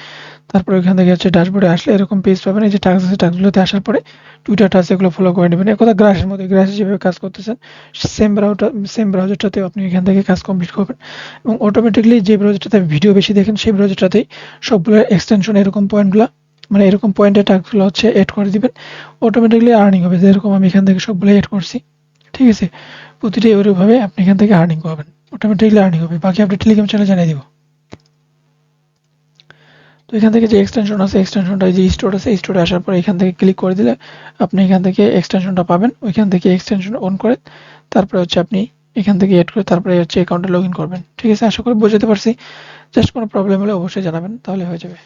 তারপর ওইখান থেকে হচ্ছে ড্যাশবোর্ডে আসলে এরকম পেজ পাবেন। এই যে টাস্ক আছে, টাস্কগুলোতে আসার পরে টুইটার টাস্ক এগুলো ফলো করে নেবেন। এক কথা গ্রাসের মতো, গ্রাসে যেভাবে কাজ করতেছেন সেম ব্রাউজারটাতেও আপনি এখান থেকে কাজ কমপ্লিট করবেন এবং অটোমেটিকলি যে ব্রাউজারটাতে ভিডিও বেশি দেখেন সেই ব্রাউজারটাতেই সবগুলো এক্সটেনশন এরকম পয়েন্টগুলো মানে এরকম পয়েন্টের টাস্কগুলো হচ্ছে এড করে দিবেন। অটোমেটিকলি আর্নিং হবে, যেরকম আমি এখান থেকে সবগুলো এড করছি, ঠিক আছে? প্রতিটি ওইভাবে আপনি এখান থেকে আর্নিং পাবেন, অটোমেটিকলি আর্নিং হবে। বাকি আপনি টেলিগ্রাম চ্যানেলে জানিয়ে দিব। তো এখান থেকে যে এক্সটেনশন আছে, এক্সটেনশনটা যে স্টোর আছে, স্টোরে আসার পর এখান থেকে ক্লিক করে দিলে আপনি এখান থেকে এক্সটেনশনটা পাবেন। ওইখান থেকে এক্সটেনশন অন করে তারপরে হচ্ছে আপনি এখান থেকে এড করে তারপরে হচ্ছে অ্যাকাউন্টে লগ ইন করবেন, ঠিক আছে? আশা করি বোঝাতে পারছি। জাস্ট কোনো প্রবলেম হলে অবশ্যই জানাবেন, তাহলে হয়ে যাবে।